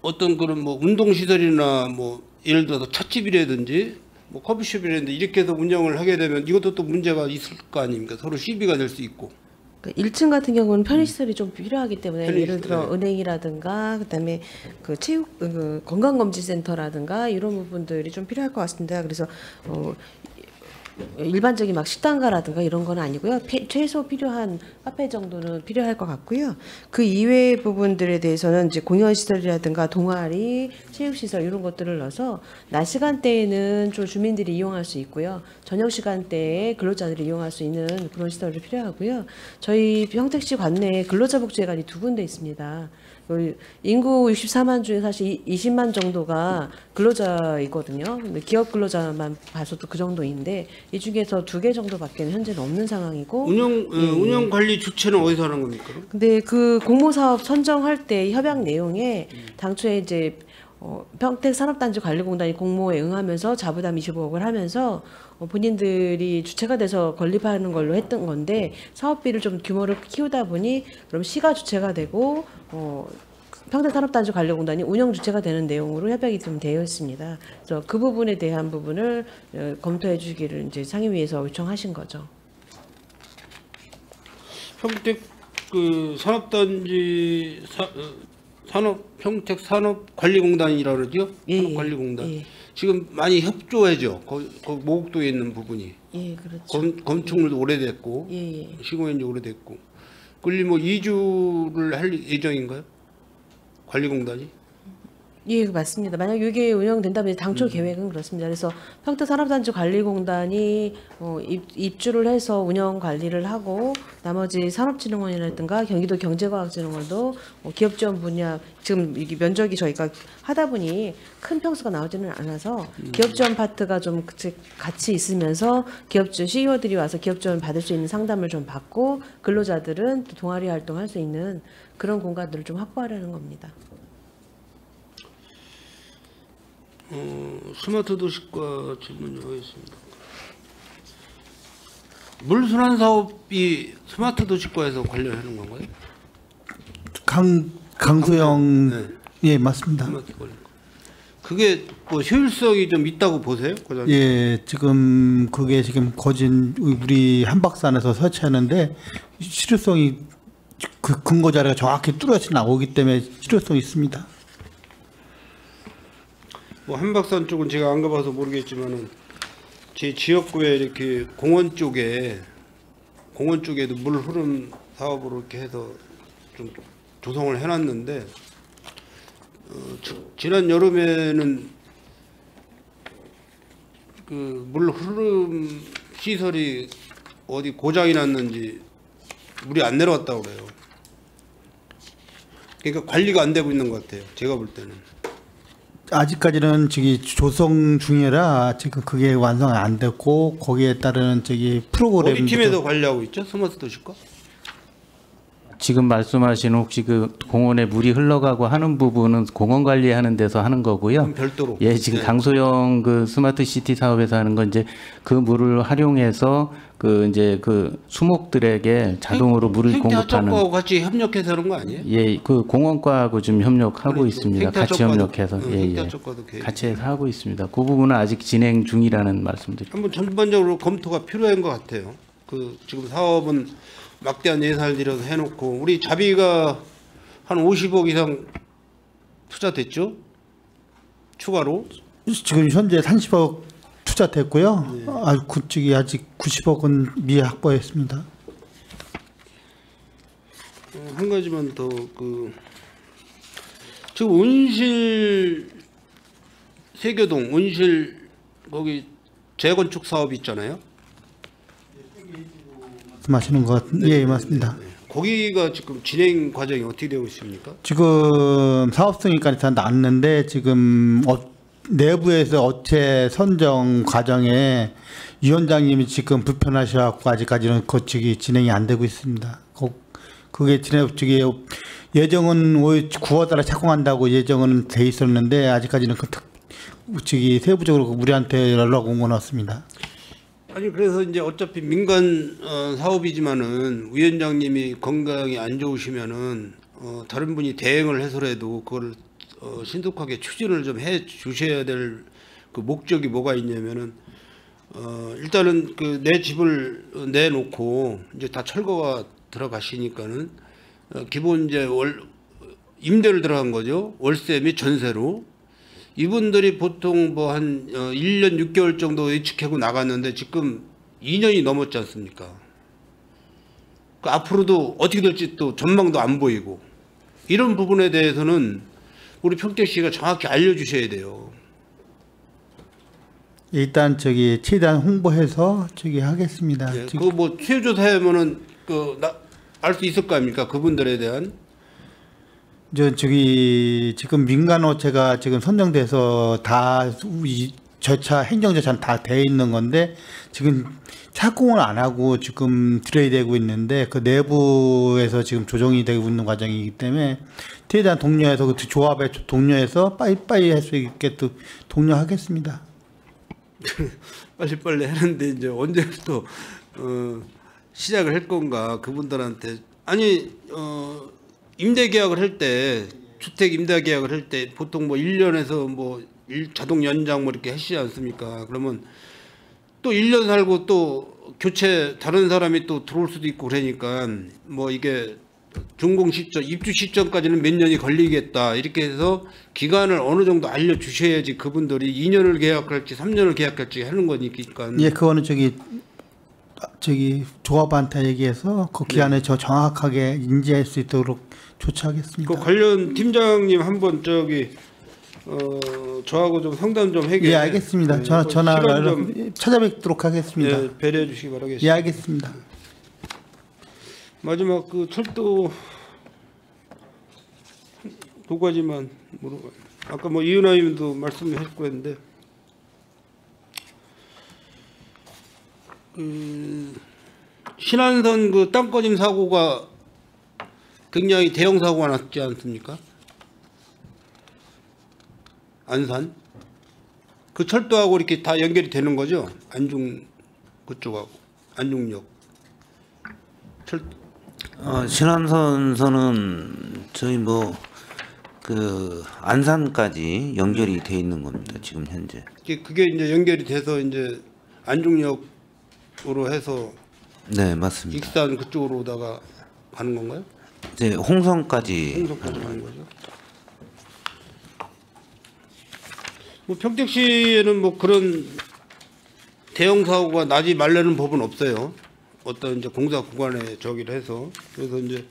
어떤 그런 뭐 운동시설이나 뭐 예를 들어서 찻집이라든지 뭐 커피숍이라든지 이렇게 해서 운영을 하게 되면 이것도 또 문제가 있을 거 아닙니까? 서로 시비가 될 수 있고.
1층 같은 경우는 편의시설이 좀 필요하기 때문에 예를 들어
네.
은행이라든가 그다음에 그 체육 건강검진센터라든가 이런 부분들이 좀 필요할 것 같습니다. 그래서 일반적인 막 식당가라든가 이런 건 아니고요. 최소 필요한 카페 정도는 필요할 것 같고요. 그 이외의 부분들에 대해서는 이제 공연시설이라든가 동아리, 체육시설 이런 것들을 넣어서 낮 시간대에는 좀 주민들이 이용할 수 있고요. 저녁 시간대에 근로자들이 이용할 수 있는 그런 시설이 필요하고요. 저희 평택시 관내에 근로자복지회관이 2군데 있습니다. 인구 64만 중에 사실 20만 정도가 근로자이거든요. 근데 기업 근로자만 봐서도 그 정도인데 이 중에서 2개 정도밖에 현재는 없는 상황이고
운영 관리 주체는 어디서 하는 겁니까?
근데 그 공모 사업 선정할 때 협약 내용에 당초에 이제 평택 산업단지 관리공단이 공모에 응하면서 자부담 25억을 하면서 본인들이 주체가 돼서 건립하는 걸로 했던 건데 사업비를 좀 규모를 키우다 보니 그럼 시가 주체가 되고 평택 산업단지 관리공단이 운영 주체가 되는 내용으로 협약이 좀 되어 있습니다. 그래서 그 부분에 대한 부분을 검토해 주기를 이제 상임위에서 요청하신 거죠.
평택 그 산업단지 평택 산업관리공단이라고 그러죠?
예,
산업관리공단.
예.
지금 많이 협조해죠. 거기 모곡도에 있는 부분이.
예, 그렇죠.
건축물도 오래됐고
예, 예.
시공한 지 오래됐고. 그리 뭐 이주를 할 예정인가요? 관리공단이?
예, 맞습니다. 만약 이게 운영된다면 당초 계획은 그렇습니다. 그래서 평택 산업단지 관리공단이 입주를 해서 운영 관리를 하고 나머지 산업진흥원이라든가 경기도 경제과학진흥원도 기업지원 분야 지금 이게 면적이 저희가 하다 보니 큰 평수가 나오지는 않아서 기업지원 파트가 좀 같이 있으면서 CEO들이 와서 기업지원 받을 수 있는 상담을 좀 받고 근로자들은 또 동아리 활동할 수 있는 그런 공간들을 좀 확보하려는 겁니다.
스마트 도시과 질문 하겠습니다. 물순환 사업이 스마트 도시과에서 관련하는 건가요?
강소영
네.
예 맞습니다.
스마트 관련. 그게 뭐 효율성이 좀 있다고 보세요, 과장님?
예 지금 그게 지금 거진 우리 한박산에서 설치하는데 실효성이 그 근거 자료가 정확히 뚜렷이 나오기 때문에 실효성이 있습니다.
뭐 한박산 쪽은 제가 안 가봐서 모르겠지만은 제 지역구에 이렇게 공원 쪽에도 물 흐름 사업으로 이렇게 해서 좀 조성을 해놨는데 지난 여름에는 그 물 흐름 시설이 어디 고장이 났는지 물이 안 내려왔다고 그래요. 그러니까 관리가 안 되고 있는 것 같아요. 제가 볼 때는.
아직까지는 저기 조성 중이라 지금 그게 완성 안 됐고 거기에 따른 저기 프로그램
어디 팀에서 관리하고 있죠? 스마트 도시과?
지금 말씀하신 혹시 그 공원에 물이 흘러가고 하는 부분은 공원 관리하는 데서 하는 거고요.
그럼 별도로.
예, 지금
네.
강소영 그 스마트 시티 사업에서 하는 건 이제 그 물을 활용해서 그 이제 그 수목들에게 자동으로 물을 공급하는.
횡태하천과하고 같이 협력해서 그런 거 아니에요?
예, 그 공원과하고 좀 협력하고
그러니까
있습니다. 같이
횡태하천과도-
협력해서
응,
예, 예.
횡태하천과도 계획.
같이 해서 하고 있습니다. 그 부분은 아직 진행 중이라는 말씀드립니다.
한번 전반적으로 검토가 필요한 것 같아요. 그 지금 사업은 막대한 예산을 들여서 해놓고 우리 자비가 한 50억 이상 투자됐죠? 추가로.
지금 현재 30억 투자됐고요.
네.
저기 아직 90억은 미확보했습니다.
한 가지만 더 그 지금 온실 세교동 온실 거기 재건축 사업 있잖아요.
말씀하시는 것 예, 맞습니다.
거기가 지금 진행 과정이 어떻게 되고 있습니까?
지금 사업승인까지 다 났는데 지금 내부에서 업체 선정 과정에 위원장님이 지금 불편하셔갖고 아직까지는 거치기 진행이 안 되고 있습니다. 그게 저기 예정은 9월 달에 착공한다고 예정은 돼 있었는데 아직까지는 저기 세부적으로 우리한테 연락 온 건 없습니다.
아니 그래서 이제 어차피 민간 사업이지만은 위원장님이 건강이 안 좋으시면은 다른 분이 대행을 해서라도 그걸 신속하게 추진을 좀 해 주셔야 될 그 목적이 뭐가 있냐면은 일단은 그 내 집을 내놓고 이제 다 철거가 들어가시니까는 기본 이제 임대를 들어간 거죠. 월세 및 전세로. 이분들이 보통 뭐 한 1년 6개월 정도 예측하고 나갔는데 지금 2년이 넘었지 않습니까? 그 앞으로도 어떻게 될지 또 전망도 안 보이고 이런 부분에 대해서는 우리 평택시가 정확히 알려주셔야 돼요.
일단 저기 최대한 홍보해서 저기 하겠습니다.
예, 그 뭐 수요조사하면은 알 수 있을 거 아닙니까? 그분들에 대한.
저기 지금 민간 업체가 지금 선정돼서 다 절차 행정 절차는 다 돼 있는 건데 지금 착공을 안 하고 지금 딜레이 되고 있는데 그 내부에서 지금 조정이 되고 있는 과정이기 때문에 최대한 독려해서 그 조합에 독려해서 빠이빠이 할 수 있게 또 독려하겠습니다.
빨리빨리 하는데 이제 언제부터 시작을 할 건가 그분들한테 아니 임대 계약을 할 때 주택 임대 계약을 할 때 보통 뭐 1년에서 뭐 자동 연장 뭐 이렇게 하시지 않습니까? 그러면 또 1년 살고 또 교체 다른 사람이 또 들어올 수도 있고 그러니까 뭐 이게 준공 시점 입주 시점까지는 몇 년이 걸리겠다 이렇게 해서 기간을 어느 정도 알려 주셔야지 그분들이 2년을 계약할지 3년을 계약할지 하는 거니까.
예, 그거는 저기 조합한테 얘기해서 그 기한을 저 정확하게 인지할 수 있도록 조치하겠습니다.
그 관련 팀장님 한번 저하고 좀 상담 좀 해게.
예, 알겠습니다. 전화
시간 좀
찾아뵙도록 하겠습니다.
예, 배려해 주시기 바라겠습니다.
예, 알겠습니다.
마지막 그 철도 두 가지만 물어봐요. 아까 뭐 이은하 의원도 말씀하셨고 했는데 신안선 그 땅꺼짐 사고가 굉장히 대형 사고가 났지 않습니까? 안산 그 철도하고 이렇게 다 연결이 되는 거죠? 안중 그쪽하고 안중역
신안선선은 저희 뭐 그 안산까지 연결이 돼 있는 겁니다. 지금 현재.
그게 이제 연결이 돼서 이제 안중역으로 해서
네, 맞습니다.
익산 그쪽으로 오다가 가는 건가요?
이제 홍성까지
홍성까지 가는 거죠. 뭐 평택시에는 뭐 그런 대형 사고가 나지 말라는 법은 없어요. 어떤 이제 공사 구간에 저기를 해서 그래서 이제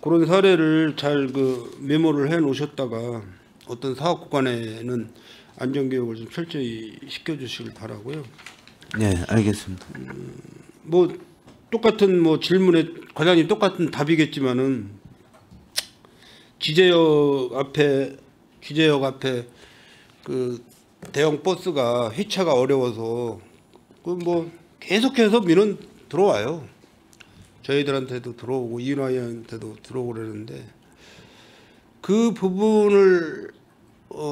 그런 사례를 잘 그 메모를 해 놓으셨다가 어떤 사업 구간에는 안전 교육을 좀 철저히 시켜주시길 바라고요.
네, 알겠습니다.
뭐 똑같은 뭐 질문에 과장님 똑같은 답이겠지만은 기재역 앞에 그 대형 버스가 회차가 어려워서 그 뭐 계속해서 민원 들어와요. 저희들한테도 들어오고 이윤아이한테도 들어오고 그러는데 그 부분을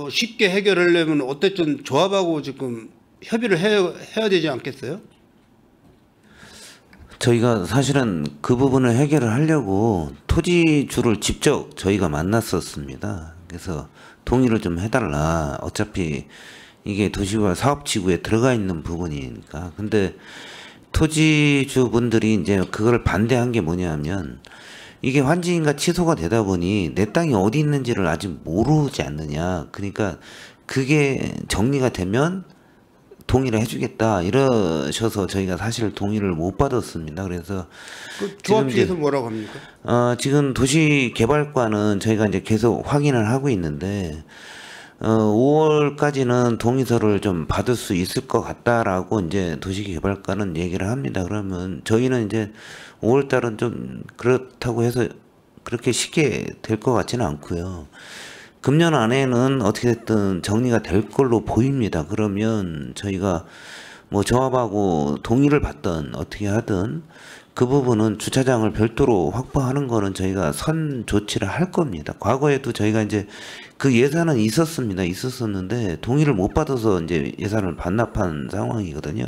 쉽게 해결하려면 어쨌든 조합하고 지금 협의를 해야 되지 않겠어요?
저희가 사실은 그 부분을 해결을 하려고 토지주를 직접 저희가 만났었습니다. 그래서 동의를 좀 해달라. 어차피 이게 도시개발 사업지구에 들어가 있는 부분이니까. 근데 토지주분들이 이제 그걸 반대한 게 뭐냐면 이게 환지인가 취소가 되다 보니 내 땅이 어디 있는지를 아직 모르지 않느냐. 그러니까 그게 정리가 되면 동의를 해주겠다 이러셔서 저희가 사실 동의를 못 받았습니다. 그래서
그 조합 측에서 뭐라고 합니까?
지금 도시개발과는 저희가 이제 계속 확인을 하고 있는데 5월까지는 동의서를 좀 받을 수 있을 것 같다라고 이제 도시개발과는 얘기를 합니다. 그러면 저희는 이제 5월 달은 좀 그렇다고 해서 그렇게 쉽게 될 것 같지는 않고요. 금년 안에는 어떻게 됐든 정리가 될 걸로 보입니다. 그러면 저희가 뭐 조합하고 동의를 받든 어떻게 하든 그 부분은 주차장을 별도로 확보하는 거는 저희가 선 조치를 할 겁니다. 과거에도 저희가 이제 그 예산은 있었는데 동의를 못 받아서 이제 예산을 반납한 상황이거든요.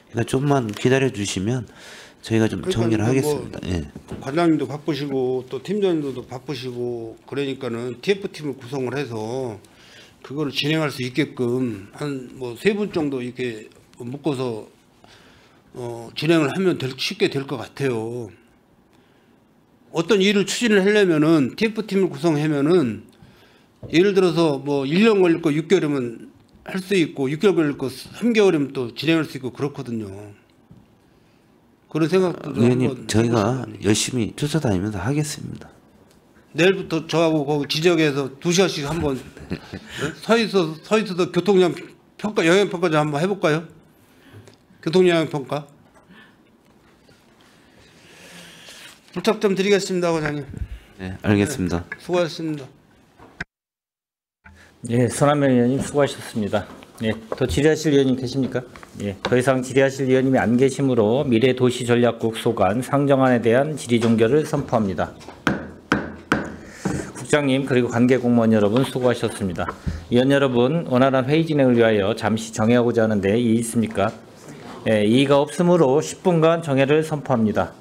그러니까 좀만 기다려 주시면 저희가 좀 정리를 하겠습니다. 예.
과장님도 바쁘시고 또 팀장님도 바쁘시고 그러니까는 TF팀을 구성을 해서 그거를 진행할 수 있게끔 한 뭐 3분 정도 이렇게 묶어서 진행을 하면 쉽게 될 것 같아요. 어떤 일을 추진을 하려면은 TF팀을 구성하면은 예를 들어서 뭐 1년 걸릴 거 6개월이면 할 수 있고 6개월 걸릴 거 3개월이면 또 진행할 수 있고 그렇거든요. 그런 생각도
의원님 저희가 열심히 쫓아다니면서 하겠습니다.
내일부터 저하고 거기 지적에서 2시간씩 한번 서 있어서 교통량 평가 영향 평가 좀 한번 해볼까요? 교통영향 평가. 부탁 좀 드리겠습니다, 과장님.
네, 알겠습니다.
네, 수고하셨습니다.
예, 손한명 의원님 수고하셨습니다. 예, 더 질의하실 의원님 계십니까? 예, 더 이상 질의하실 의원님이 안 계시므로 미래도시전략국 소관 상정안에 대한 질의 종결을 선포합니다. 국장님 그리고 관계공무원 여러분 수고하셨습니다. 위원 여러분, 원활한 회의 진행을 위하여 잠시 정회하고자 하는데 이의 있습니까? 예, 이의가 없으므로 10분간 정회를 선포합니다.